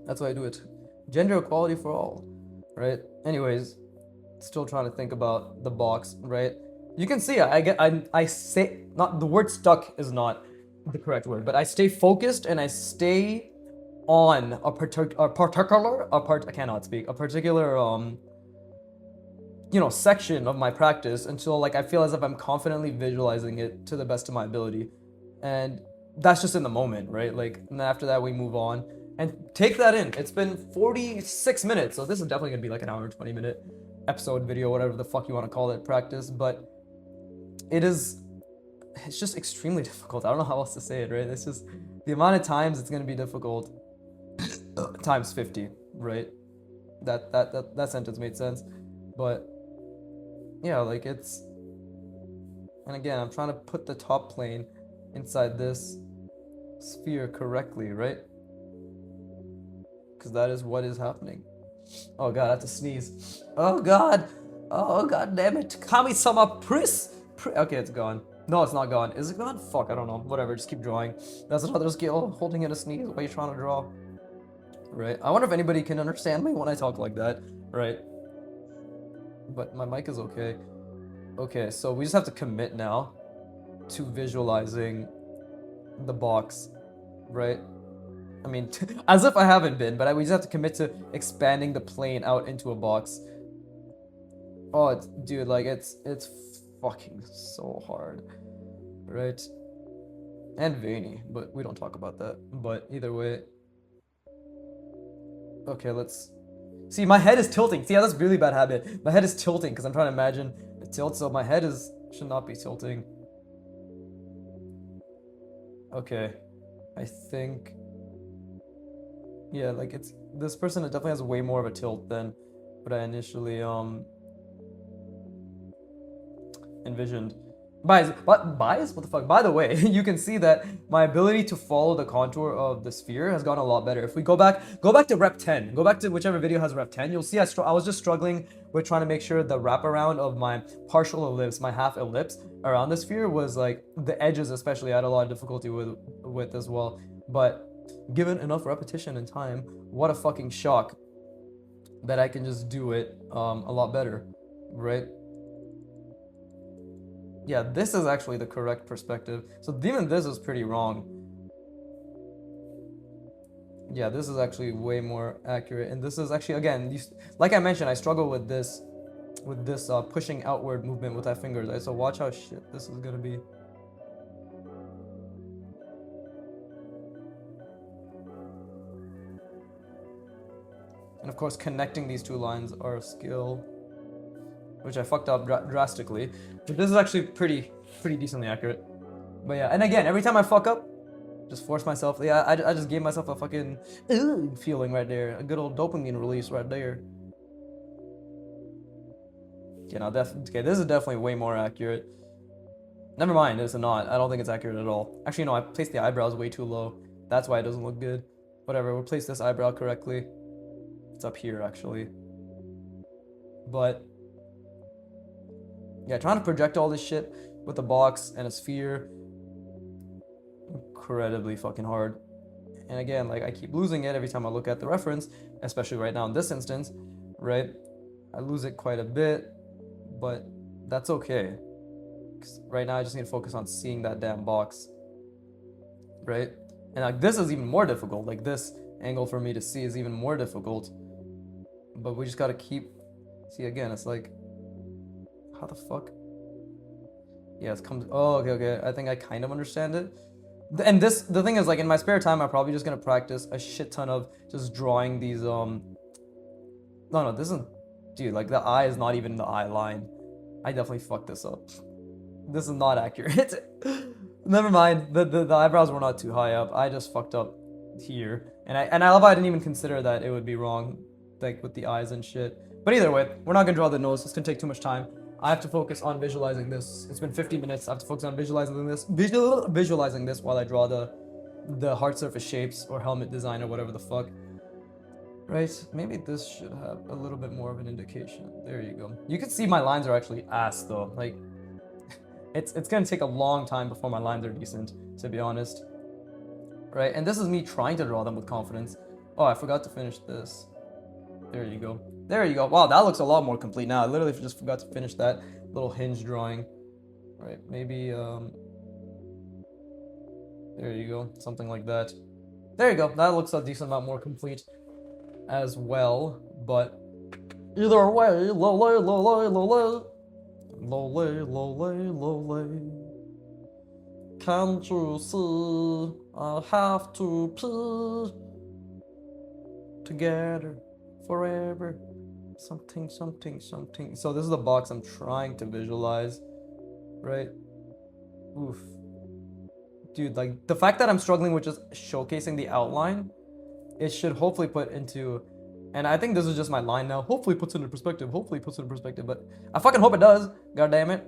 that's why I do it. Gender equality for all, right? Anyways, still trying to think about the box, right? You can see I say, not the word stuck is not the correct word, but I stay focused and I stay on a particular you know, section of my practice until like I feel as if I'm confidently visualizing it to the best of my ability. And that's just in the moment, right? Like, and then after that we move on and take that in. It's been 46 minutes, so this is definitely gonna be like an hour and 20-minute episode, video, whatever the fuck you want to call it, practice. But it's just extremely difficult. I don't know how else to say it, right? It's just the amount of times it's gonna be difficult times 50, right? That sentence made sense. But yeah, like it's, and again, I'm trying to put the top plane inside this sphere correctly, right? Because that is what is happening. Oh god, I have to sneeze. Oh god damn it. Kami-sama, pris. Okay, it's gone. No, it's not gone. Is it gone? Fuck, I don't know. Whatever, just keep drawing. That's another skill, holding in a sneeze while you're trying to draw. Right? I wonder if anybody can understand me when I talk like that, right? But my mic is okay. Okay, so we just have to commit now to visualizing the box, right? I mean, as if I haven't been, but we just have to commit to expanding the plane out into a box. Oh, dude, like it's fucking so hard, right? And veiny, but we don't talk about that. But either way, okay, let's see. My head is tilting. See, yeah, that's a really bad habit. My head is tilting because I'm trying to imagine the tilt. So my head should not be tilting. Okay, I think. Yeah, like this person definitely has way more of a tilt than what I initially envisioned. Bias? What bias? What the fuck? By the way, you can see that my ability to follow the contour of the sphere has gotten a lot better. If we go back to rep 10, go back to whichever video has rep 10, you'll see I was just struggling with trying to make sure the wraparound of my partial ellipse, my half ellipse around the sphere was like the edges, especially I had a lot of difficulty with as well. But given enough repetition and time, what a fucking shock that I can just do it a lot better, right? Yeah, this is actually the correct perspective. So even this is pretty wrong. Yeah, this is actually way more accurate. And this is actually, again, like I mentioned, I struggle with this pushing outward movement with my fingers. Right? So watch how shit this is gonna be. And of course, connecting these two lines are a skill, which I fucked up drastically. But this is actually pretty decently accurate. But yeah, and again, every time I fuck up, just force myself. Yeah, I just gave myself a fucking feeling right there. A good old dopamine release right there. Okay, now okay, this is definitely way more accurate. Never mind, it's not. I don't think it's accurate at all. Actually, no, I placed the eyebrows way too low. That's why it doesn't look good. Whatever, we'll place this eyebrow correctly. It's up here, actually. But yeah, trying to project all this shit with a box and a sphere, incredibly fucking hard. And again, like I keep losing it every time I look at the reference, especially right now in this instance, right? I lose it quite a bit, but that's okay. 'Cause right now I just need to focus on seeing that damn box, right? And like this is even more difficult. Like this angle for me to see is even more difficult. But we just gotta keep, see again, it's like, how the fuck? Yeah, it's comes, oh, okay, I think I kind of understand it. And the thing is, like, in my spare time, I'm probably just gonna practice a shit ton of just drawing these, no, this isn't, dude, like, the eye is not even the eye line. I definitely fucked this up. This is not accurate. Never mind, the eyebrows were not too high up. I just fucked up here. And I love how I didn't even consider that it would be wrong, like, with the eyes and shit. But either way, we're not gonna draw the nose. It's gonna take too much time. I have to focus on visualizing this. It's been 50 minutes. I have to focus on visualizing this while I draw the hard surface shapes or helmet design or whatever the fuck. Right? Maybe this should have a little bit more of an indication. There you go. You can see my lines are actually ass though. Like, it's gonna take a long time before my lines are decent, to be honest. Right? And this is me trying to draw them with confidence. Oh, I forgot to finish this. There you go. There you go. Wow, that looks a lot more complete now. I literally just forgot to finish that little hinge drawing. Right, maybe, there you go. Something like that. There you go. That looks a decent amount more complete as well. But either way, lole, lole, lole. Lole, lole, lole. Can't you see I have to pee together forever? Something, something, something. So this is the box I'm trying to visualize, right? Oof. Dude, like, the fact that I'm struggling with just showcasing the outline, it should hopefully put into, and I think this is just my line now, hopefully puts it in perspective, hopefully puts it in perspective, but I fucking hope it does, god damn it.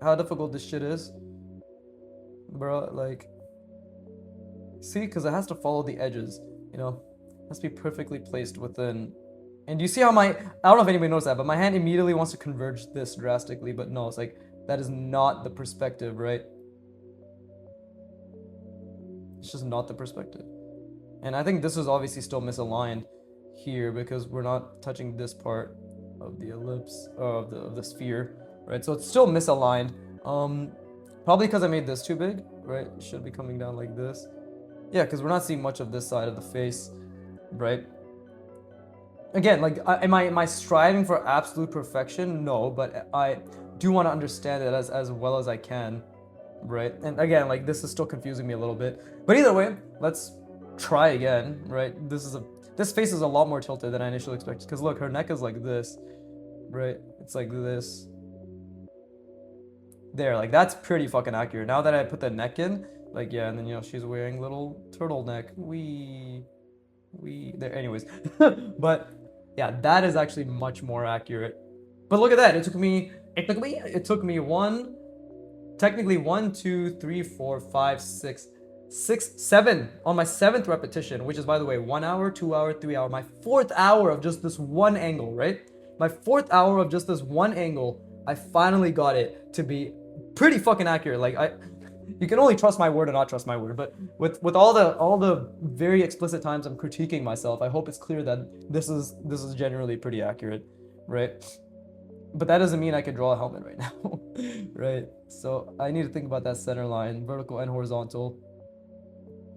How difficult this shit is. Bro, like, see, because it has to follow the edges, you know? It has to be perfectly placed within. And do you see how I don't know if anybody knows that, but my hand immediately wants to converge this drastically, but no, it's like, that is not the perspective, right? It's just not the perspective. And I think this is obviously still misaligned here because we're not touching this part of the ellipse, of the sphere, right? So it's still misaligned. Probably because I made this too big, right? It should be coming down like this. Yeah, because we're not seeing much of this side of the face, right? Again, like, am I striving for absolute perfection? No, but I do want to understand it as well as I can, right? And again, like, this is still confusing me a little bit. But either way, let's try again, right? This face is a lot more tilted than I initially expected. Because look, her neck is like this, right? It's like this. There, like, that's pretty fucking accurate. Now that I put the neck in, like, yeah, and then, you know, she's wearing little turtleneck. There, anyways. But yeah, that is actually much more accurate. But look at that. It took me technically 1, 2, 3, 4, 5, 6, 7 on my 7th repetition, which is, by the way, 1 hour, 2 hour, 3 hour, my 4th hour of just this one angle, right? My 4th hour of just this one angle, I finally got it to be pretty fucking accurate. Like, you can only trust my word or not trust my word, but with all the very explicit times I'm critiquing myself, I hope it's clear that this is generally pretty accurate, right? But that doesn't mean I can draw a helmet right now, right? So I need to think about that center line, vertical and horizontal,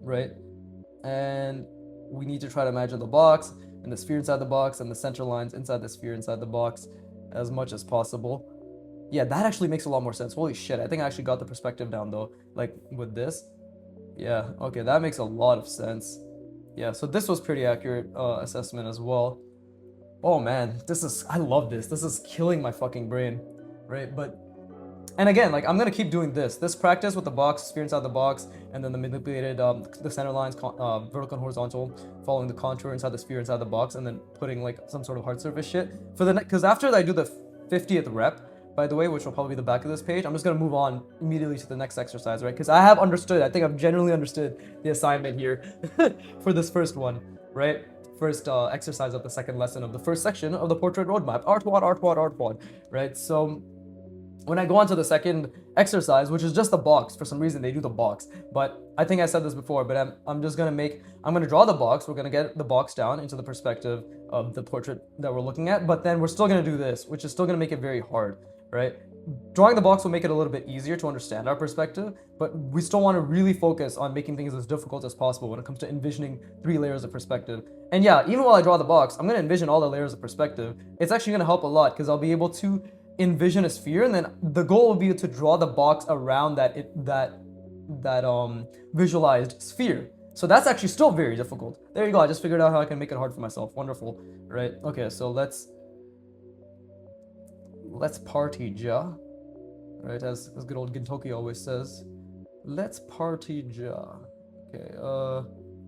right? And we need to try to imagine the box and the sphere inside the box and the center lines inside the sphere inside the box as much as possible. Yeah, that actually makes a lot more sense. Holy shit, I think I actually got the perspective down though, like with this. Yeah, okay, that makes a lot of sense. Yeah, so this was pretty accurate assessment as well. Oh man, I love this. This is killing my fucking brain, right? And again, like, I'm gonna keep doing this practice with the box, sphere inside the box, and then the manipulated, the center lines, vertical and horizontal, following the contour inside the sphere inside the box, and then putting like some sort of hard surface shit. Because after I do the 50th rep, by the way, which will probably be the back of this page, I'm just gonna move on immediately to the next exercise, right? Because I think I've generally understood the assignment here for this first one, right? First exercise of the second lesson of the first section of the portrait roadmap, artwod, right? So when I go on to the second exercise, which is just the box, for some reason they do the box, but I think I said this before, but I'm gonna draw the box. We're gonna get the box down into the perspective of the portrait that we're looking at, but then we're still gonna do this, which is still gonna make it very hard, right? Drawing the box will make it a little bit easier to understand our perspective, but we still want to really focus on making things as difficult as possible when it comes to envisioning 3 layers of perspective. And yeah, even while I draw the box, I'm going to envision all the layers of perspective. It's actually going to help a lot because I'll be able to envision a sphere, and then the goal will be to draw the box around that visualized sphere. So that's actually still very difficult. There you go. I just figured out how I can make it hard for myself. Wonderful, right? Okay, so let's party, ja. Right, as good old Gintoki always says. Let's party, ja. Okay,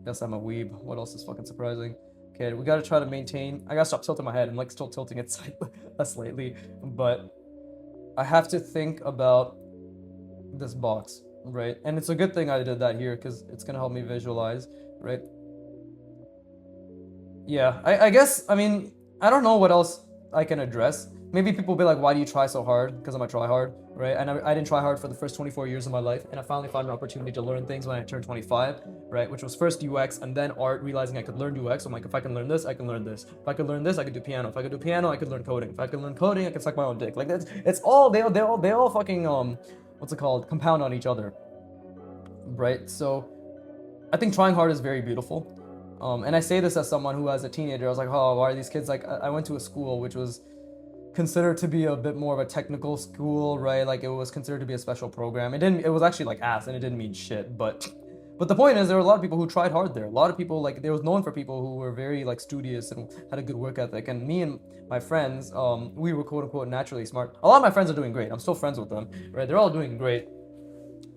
guess I'm a weeb. What else is fucking surprising? Okay, we gotta try to maintain. I gotta stop tilting my head. I'm like still tilting it slightly, but I have to think about this box, right? And it's a good thing I did that here because it's gonna help me visualize, right? Yeah, I guess, I mean, I don't know what else I can address. Maybe people will be like, why do you try so hard? Because I'm a try hard, right? And I didn't try hard for the first 24 years of my life, and I finally found an opportunity to learn things when I turned 25, right? Which was first UX and then art, realizing I could learn UX. I'm like, if I can learn this, I can learn this. If I could learn this, I could do piano. If I could do piano, I could learn coding. If I could learn coding, I could suck my own dick. Like that's, it's all, they all fucking, what's it called? Compound on each other, right? So I think trying hard is very beautiful. And I say this as someone who, as a teenager, I was like, oh, why are these kids like? I went to a school which was considered to be a bit more of a technical school, right? Like it was considered to be a special program. It was actually like ass, and it didn't mean shit. But the point is, there were a lot of people who tried hard there. A lot of people, like, there was known for people who were very like studious and had a good work ethic. And me and my friends, we were quote unquote naturally smart. A lot of my friends are doing great. I'm still friends with them, right? They're all doing great,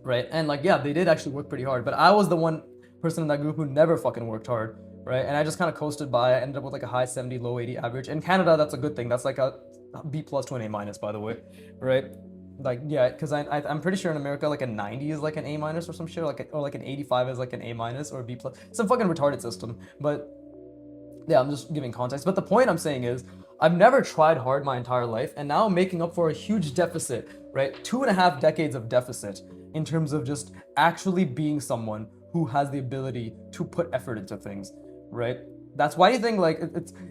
right? And like, yeah, they did actually work pretty hard. But I was the one person in that group who never fucking worked hard, right? And I just kind of coasted by. I ended up with like a high 70, low 80 average. In Canada, that's a good thing. That's like a B plus to an A minus, by the way, right? Like, yeah, because I'm pretty sure in America, like a 90 is like an A minus or some shit, or like an 85 is like an A minus or a B plus. Some fucking retarded system. But yeah, I'm just giving context. But the point I'm saying is, I've never tried hard my entire life, and now I'm making up for a huge deficit, right? 2.5 decades of deficit in terms of just actually being someone who has the ability to put effort into things, right? That's why you think like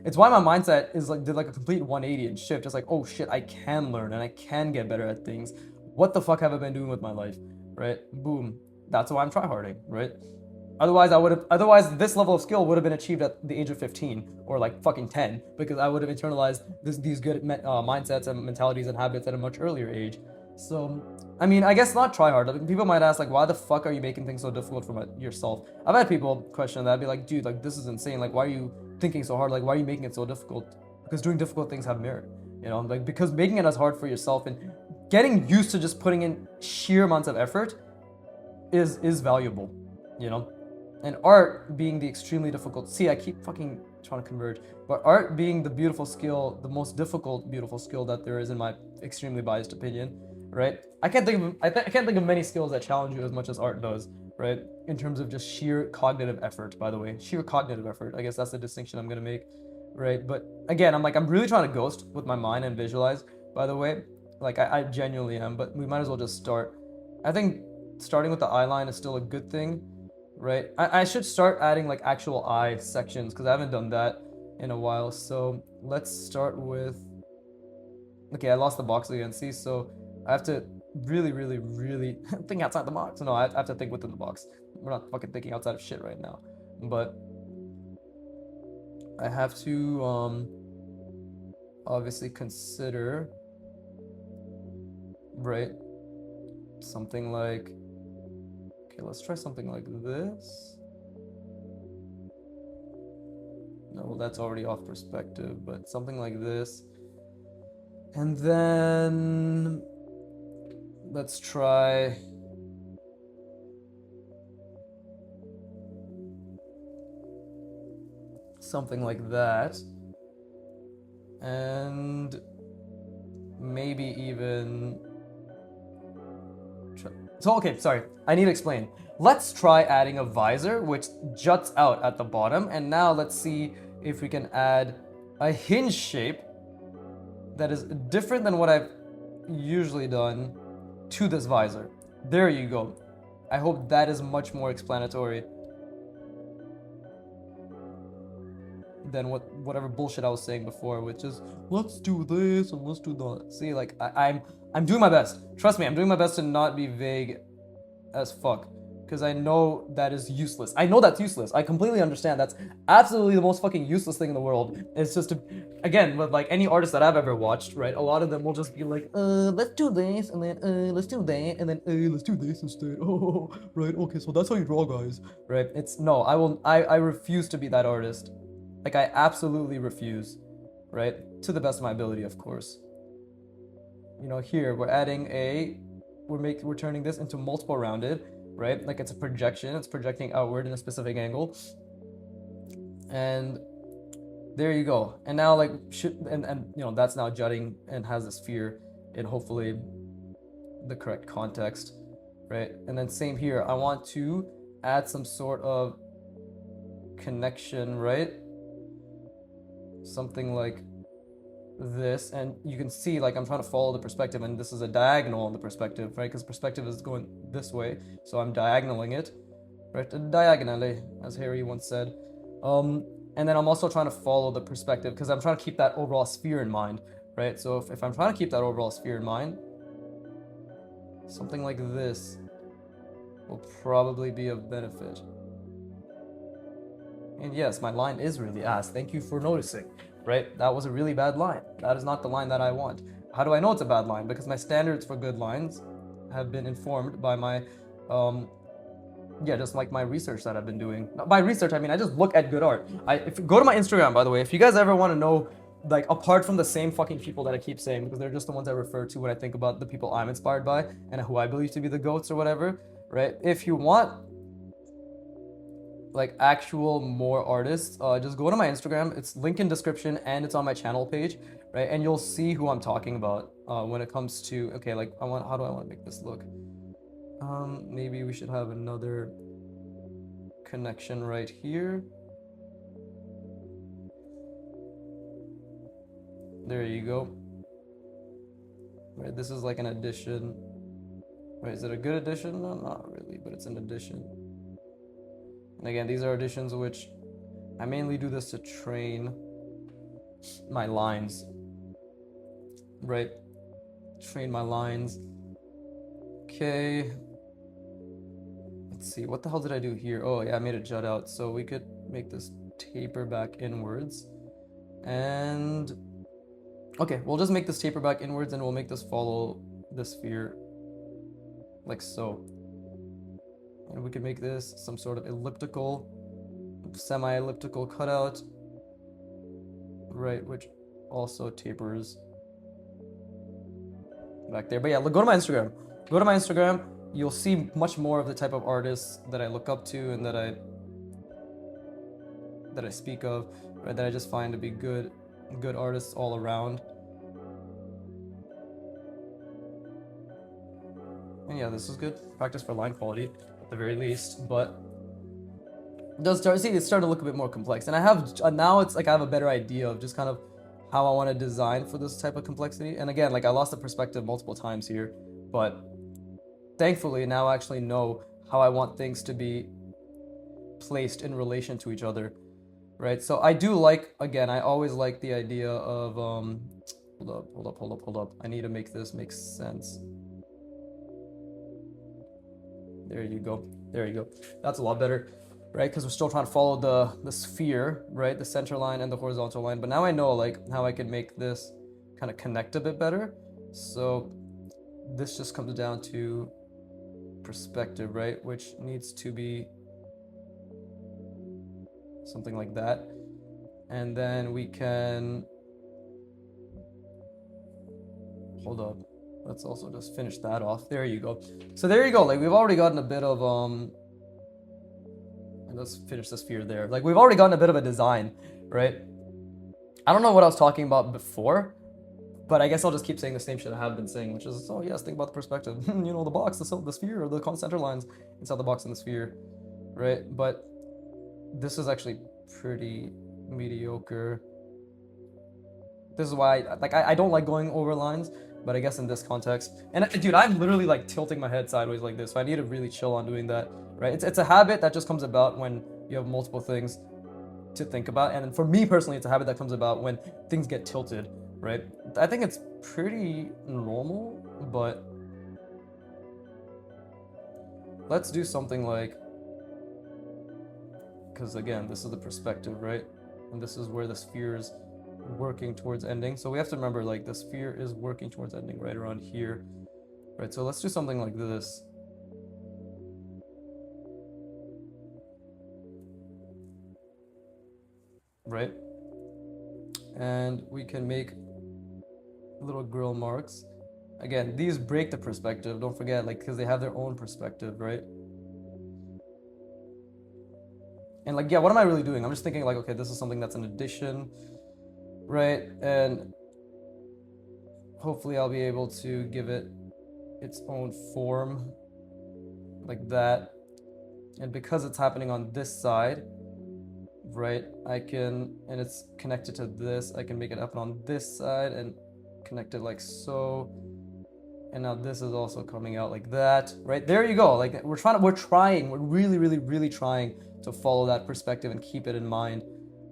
it's why my mindset is like did like a complete 180 and shift. It's like, oh shit, I can learn and I can get better at things. What the fuck have I been doing with my life, right? Boom. That's why I'm tryharding, right? Otherwise this level of skill would have been achieved at the age of 15 or like fucking 10, because I would have internalized these good mindsets and mentalities and habits at a much earlier age. So, I mean, I guess not try hard. Like, people might ask, like, why the fuck are you making things so difficult for yourself? I've had people question that. I'd be like, dude, like, this is insane. Like, why are you thinking so hard? Like, why are you making it so difficult? Because doing difficult things have merit, you know? Like, because making it as hard for yourself and getting used to just putting in sheer amounts of effort is valuable, you know? And art being the extremely difficult. See, I keep fucking trying to converge. But art being the beautiful skill, the most difficult beautiful skill that there is, in my extremely biased opinion, right? I can't think of many skills that challenge you as much as art does, right? In terms of just sheer cognitive effort, by the way. Sheer cognitive effort. I guess that's the distinction I'm gonna make, right? But again, I'm really trying to ghost with my mind and visualize, by the way. Like, I genuinely am, but we might as well just start. I think starting with the eye line is still a good thing, right? I should start adding like actual eye sections, because I haven't done that in a while. So let's start with, okay, I lost the box again. See, so I have to really think outside the box. No, I have to think within the box. We're not fucking thinking outside of shit right now. But I have to obviously consider, right, something like, okay, let's try something like this. No, well, that's already off perspective, but something like this. And then let's try something like that. And maybe even so, okay, sorry, I need to explain. Let's try adding a visor which juts out at the bottom, and now let's see if we can add a hinge shape that is different than what I've usually done to this visor. There you go. I hope that is much more explanatory than whatever bullshit I was saying before, which is let's do this and let's do that. See, like I'm doing my best. Trust me, I'm doing my best to not be vague as fuck, because I know that is useless. I know that's useless. I completely understand. That's absolutely the most fucking useless thing in the world. It's just to, again, with like any artist that I've ever watched, right? A lot of them will just be like, let's do this, and then let's do that, and then let's do this instead. Oh, right, okay, so that's how you draw, guys, right? It's no, I refuse to be that artist. Like I absolutely refuse, right? To the best of my ability, of course. You know, here we're adding we're turning this into multiple rounded, right? Like it's a projection, it's projecting outward in a specific angle. And there you go. And now like and you know, that's now jutting and has a sphere in hopefully the correct context, right? And then same here, I want to add some sort of connection, right? Something like this, and you can see like I'm trying to follow the perspective, and this is a diagonal on the perspective, right? Because perspective is going this way, so I'm diagonaling it, right? Diagonally, as Harry once said. And then I'm also trying to follow the perspective because I'm trying to keep that overall sphere in mind, right? So if I'm trying to keep that overall sphere in mind, something like this will probably be of benefit. And yes, my line is really ass. Thank you for noticing, right? That was a really bad line. That is not the line that I want. How do I know it's a bad line? Because my standards for good lines have been informed by my, just like my research that I've been doing. By research, I mean I just look at good art. If you go to my Instagram, by the way, if you guys ever want to know, like apart from the same fucking people that I keep saying, because they're just the ones I refer to when I think about the people I'm inspired by and who I believe to be the goats or whatever, right? If you want like actual more artists, just go to my Instagram. It's link in description and it's on my channel page, right? And you'll see who I'm talking about when it comes to, okay, like how do I want to make this look? Maybe we should have another connection right here. There you go. Right, this is like an addition. Right, is it a good addition? No, not really, but it's an addition. And again, these are additions which I mainly do this to train my lines, right? Train my lines. Okay. Let's see, what the hell did I do here? Oh yeah, I made it jut out. So we could make this taper back inwards. And okay, we'll just make this taper back inwards and we'll make this follow the sphere like so. And we can make this some sort of elliptical, semi-elliptical cutout, right, which also tapers back there. But yeah, go to my Instagram. Go to my Instagram. You'll see much more of the type of artists that I look up to and that I speak of, right, that I just find to be good artists all around. And yeah, this is good practice for line quality at the very least, but it does start to look a bit more complex. And I have now it's like I have a better idea of just kind of how I want to design for this type of complexity. And again, like I lost the perspective multiple times here, but thankfully now I actually know how I want things to be placed in relation to each other, right? So I do like, again, I always like the idea of hold up. I need to make this make sense. There you go. That's a lot better, right? Because we're still trying to follow the sphere, right? The center line and the horizontal line. But now I know like how I can make this kind of connect a bit better. So this just comes down to perspective, right? Which needs to be something like that. And then we can, hold up. Let's also just finish that off. There you go. So there you go. Like we've already gotten a bit of and let's finish the sphere there. Like we've already gotten a bit of a design, right? I don't know what I was talking about before, but I guess I'll just keep saying the same shit I have been saying, which is, oh yes, think about the perspective. You know, the box, the sphere, or the center lines inside the box and the sphere, right? But this is actually pretty mediocre. This is why I don't like going over lines, but I guess in this context, and dude, I'm literally like tilting my head sideways like this, so I need to really chill on doing that, right? It's a habit that just comes about when you have multiple things to think about, and for me personally, it's a habit that comes about when things get tilted, right? I think it's pretty normal, but let's do something like, because again, this is the perspective, right? And this is where the sphere is working towards ending. So we have to remember, like, the sphere is working towards ending right around here, right? So let's do something like this. Right? And we can make little grill marks. Again, these break the perspective, don't forget, like, because they have their own perspective, right? And like, yeah, what am I really doing? I'm just thinking like, okay, this is something that's an addition, right? And hopefully I'll be able to give it its own form like that. And because it's happening on this side, right, I can, and it's connected to this, I can make it happen on this side and connect it like so. And now this is also coming out like that, right? There you go. Like we're really trying to follow that perspective and keep it in mind,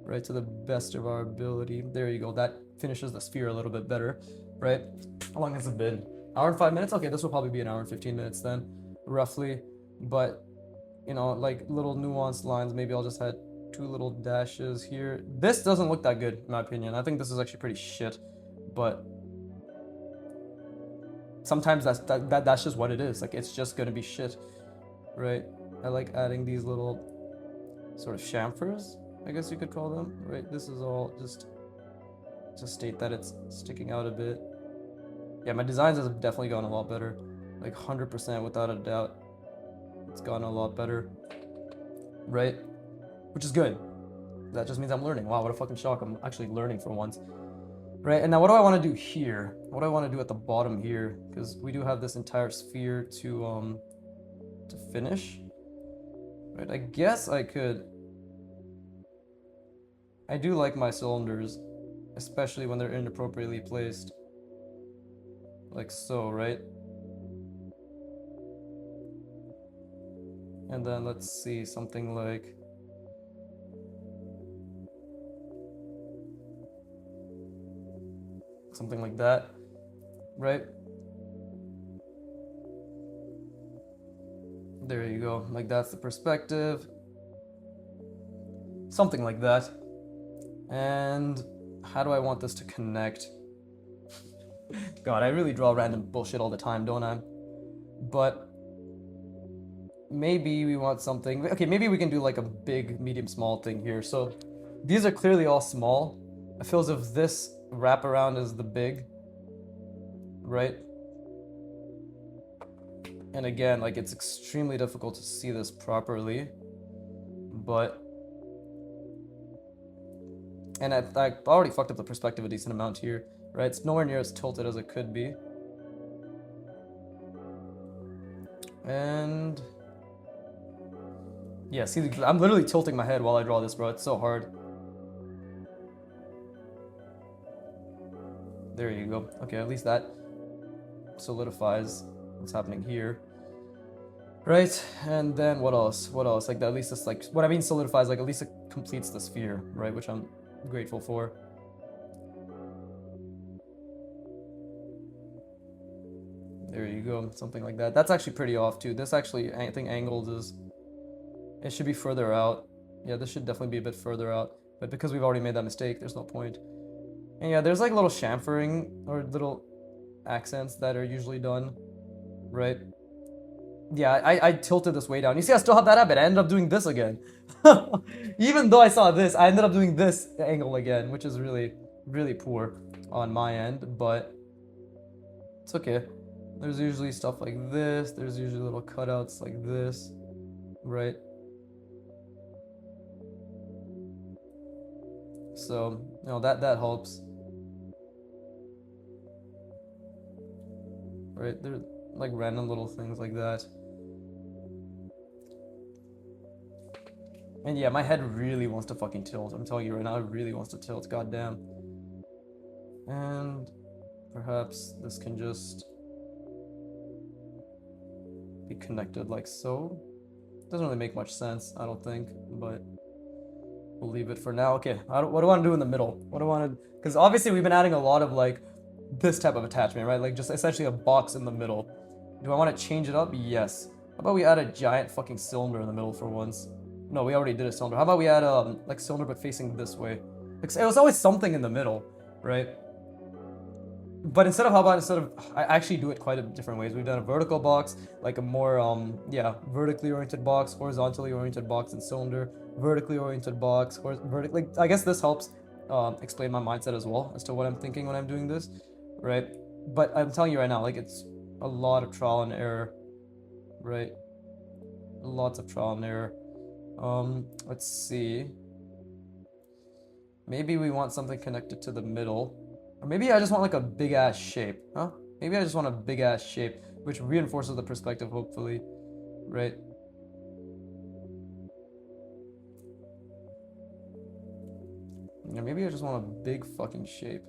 right, to the best of our ability. There you go. That finishes the sphere a little bit better, right? How long has it been? Hour and 5 minutes? Okay, this will probably be an hour and 15 minutes then, roughly. But, you know, like little nuanced lines. Maybe I'll just add 2 little dashes here. This doesn't look that good, in my opinion. I think this is actually pretty shit, but sometimes that's just what it is. Like, it's just gonna be shit, right? I like adding these little sort of chamfers, I guess you could call them, right? This is all just to state that it's sticking out a bit. Yeah, my designs have definitely gone a lot better, like 100% without a doubt. It's gone a lot better, right? Which is good. That just means I'm learning. Wow, what a fucking shock. I'm actually learning for once. Right, and now what do I want to do here? What do I want to do at the bottom here? Because we do have this entire sphere to finish. Right, I guess I could... I do like my cylinders, especially when they're inappropriately placed. Like so, right? And then let's see, something like... something like that, right? There you go, like that's the perspective. Something like that. And how do I want this to connect? God, I really draw random bullshit all the time, don't I? But maybe we want something... Okay, maybe we can do like a big, medium, small thing here. So these are clearly all small. It feels as if this wraparound is the big, right? And again, like it's extremely difficult to see this properly, but... And I already fucked up the perspective a decent amount here, right? It's nowhere near as tilted as it could be. And... yeah, see, I'm literally tilting my head while I draw this, bro. It's so hard. There you go. Okay, at least that solidifies what's happening here. Right, and then what else? What else? Like, at least this, like, what I mean solidifies, like, at least it completes the sphere, right? Which I'm grateful for. There you go, something like that. That's actually pretty off, too. This actually, I think angled is... it should be further out. Yeah, this should definitely be a bit further out. But because we've already made that mistake, there's no point. And yeah, there's like little chamfering or little accents that are usually done, right? Yeah, I tilted this way down. You see, I still have that habit. I ended up doing this again. Even though I saw this, I ended up doing this angle again, which is really, really poor on my end, but it's okay. There's usually stuff like this. There's usually little cutouts like this, right? So, you know, that helps. Right, there's like random little things like that. And yeah, my head really wants to fucking tilt. I'm telling you right now, it really wants to tilt, goddamn. And perhaps this can just be connected like so. Doesn't really make much sense, I don't think, but we'll leave it for now. Okay, what do I want to do in the middle? What do I want to... because obviously we've been adding a lot of like this type of attachment, right? Like just essentially a box in the middle. Do I want to change it up? Yes. How about we add a giant fucking cylinder in the middle for once? No, we already did a cylinder. How about we add like cylinder but facing this way? It was always something in the middle, right? But instead of I actually do it quite a different ways. We've done a vertical box, like a more vertically oriented box, horizontally oriented box, and cylinder, vertically oriented box, vertically. I guess this helps explain my mindset as well as to what I'm thinking when I'm doing this, right? But I'm telling you right now, like it's a lot of trial and error, right? Lots of trial and error. Let's see. Maybe we want something connected to the middle. Or maybe I just want like a big ass shape, huh? Maybe I just want a big ass shape, which reinforces the perspective, hopefully, right? Yeah, maybe I just want a big fucking shape,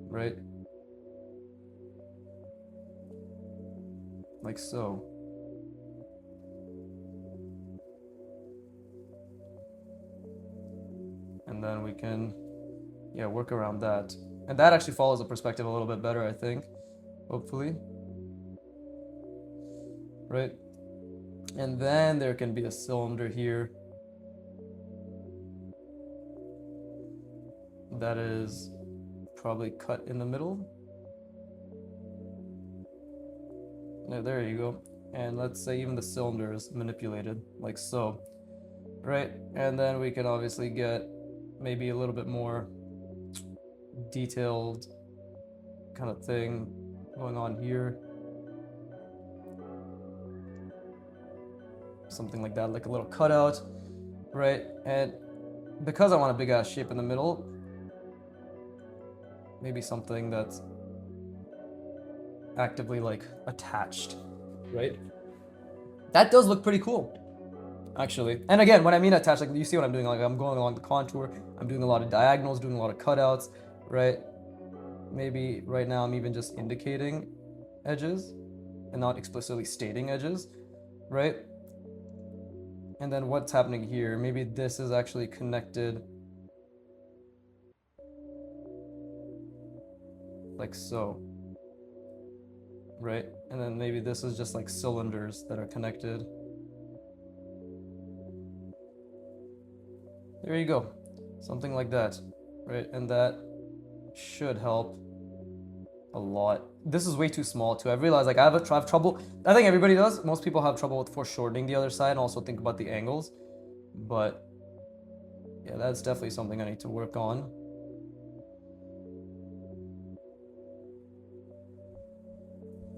right? Like so. And then we can, yeah, work around that. And that actually follows the perspective a little bit better, I think. Hopefully. Right? And then there can be a cylinder here. That is probably cut in the middle. Yeah, there you go. And let's say even the cylinder is manipulated, like so. Right? And then we can obviously get maybe a little bit more detailed kind of thing going on here. Something like that, like a little cutout, right? And because I want a big ass shape in the middle, maybe something that's actively like attached, right? That does look pretty cool, actually. And again, when I mean attached, like you see what I'm doing, like I'm going along the contour, I'm doing a lot of diagonals, doing a lot of cutouts, right? Maybe right now I'm even just indicating edges and not explicitly stating edges, right? And then what's happening here? Maybe this is actually connected like so, right? And then maybe this is just like cylinders that are connected. There you go, something like that, right? And that should help a lot. This is way too small too. I've realized like I have trouble. I think everybody does. Most people have trouble with foreshortening the other side and also think about the angles. But yeah, that's definitely something I need to work on.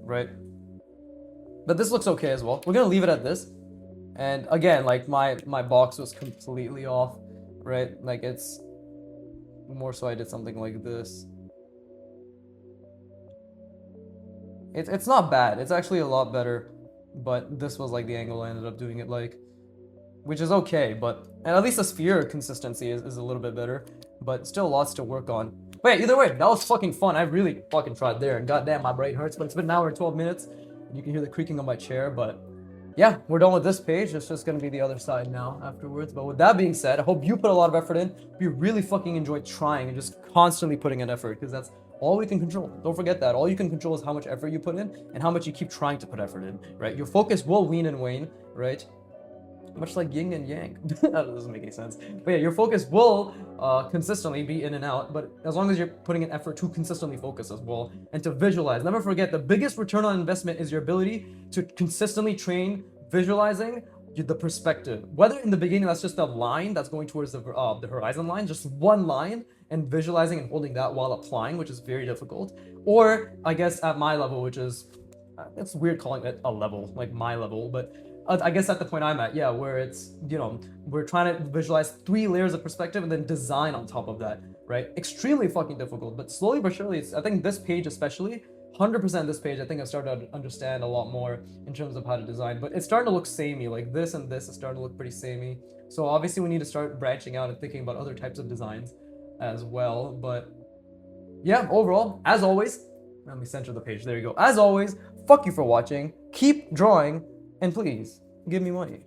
Right? But this looks okay as well. We're gonna leave it at this. And again, like my box was completely off, right? Like it's more so I did something like this. It's not bad. It's actually a lot better, but this was like the angle I ended up doing it like, which is okay, but and at least the sphere consistency is a little bit better, but still lots to work on. But yeah, either way, that was fucking fun. I really fucking tried there, and goddamn, my brain hurts. But it's been an hour and 12 minutes. And you can hear the creaking of my chair, but yeah, we're done with this page. It's just gonna be the other side now afterwards. But with that being said, I hope you put a lot of effort in. We really fucking enjoyed trying and just constantly putting in effort, because that's all we can control. Don't forget that. All you can control is how much effort you put in and how much you keep trying to put effort in, right? Your focus will wean and wane, right? Much like yin and yang. That doesn't make any sense. But yeah, your focus will consistently be in and out, but as long as you're putting an effort to consistently focus as well and to visualize. Never forget, the biggest return on investment is your ability to consistently train visualizing the perspective. Whether in the beginning that's just a line that's going towards the horizon line, just one line, and visualizing and holding that while applying, which is very difficult. Or I guess at my level, which is, it's weird calling it a level, like my level, but I guess at the point I'm at, yeah, where it's, you know, we're trying to visualize 3 layers of perspective and then design on top of that, right? Extremely fucking difficult, but slowly but surely, I think this page especially, 100% this page, I think I started to understand a lot more in terms of how to design, but it's starting to look samey, like this and this is starting to look pretty samey. So obviously we need to start branching out and thinking about other types of designs as well, but yeah, overall, as always, let me center the page, there you go. As always, fuck you for watching, keep drawing, and please, give me money.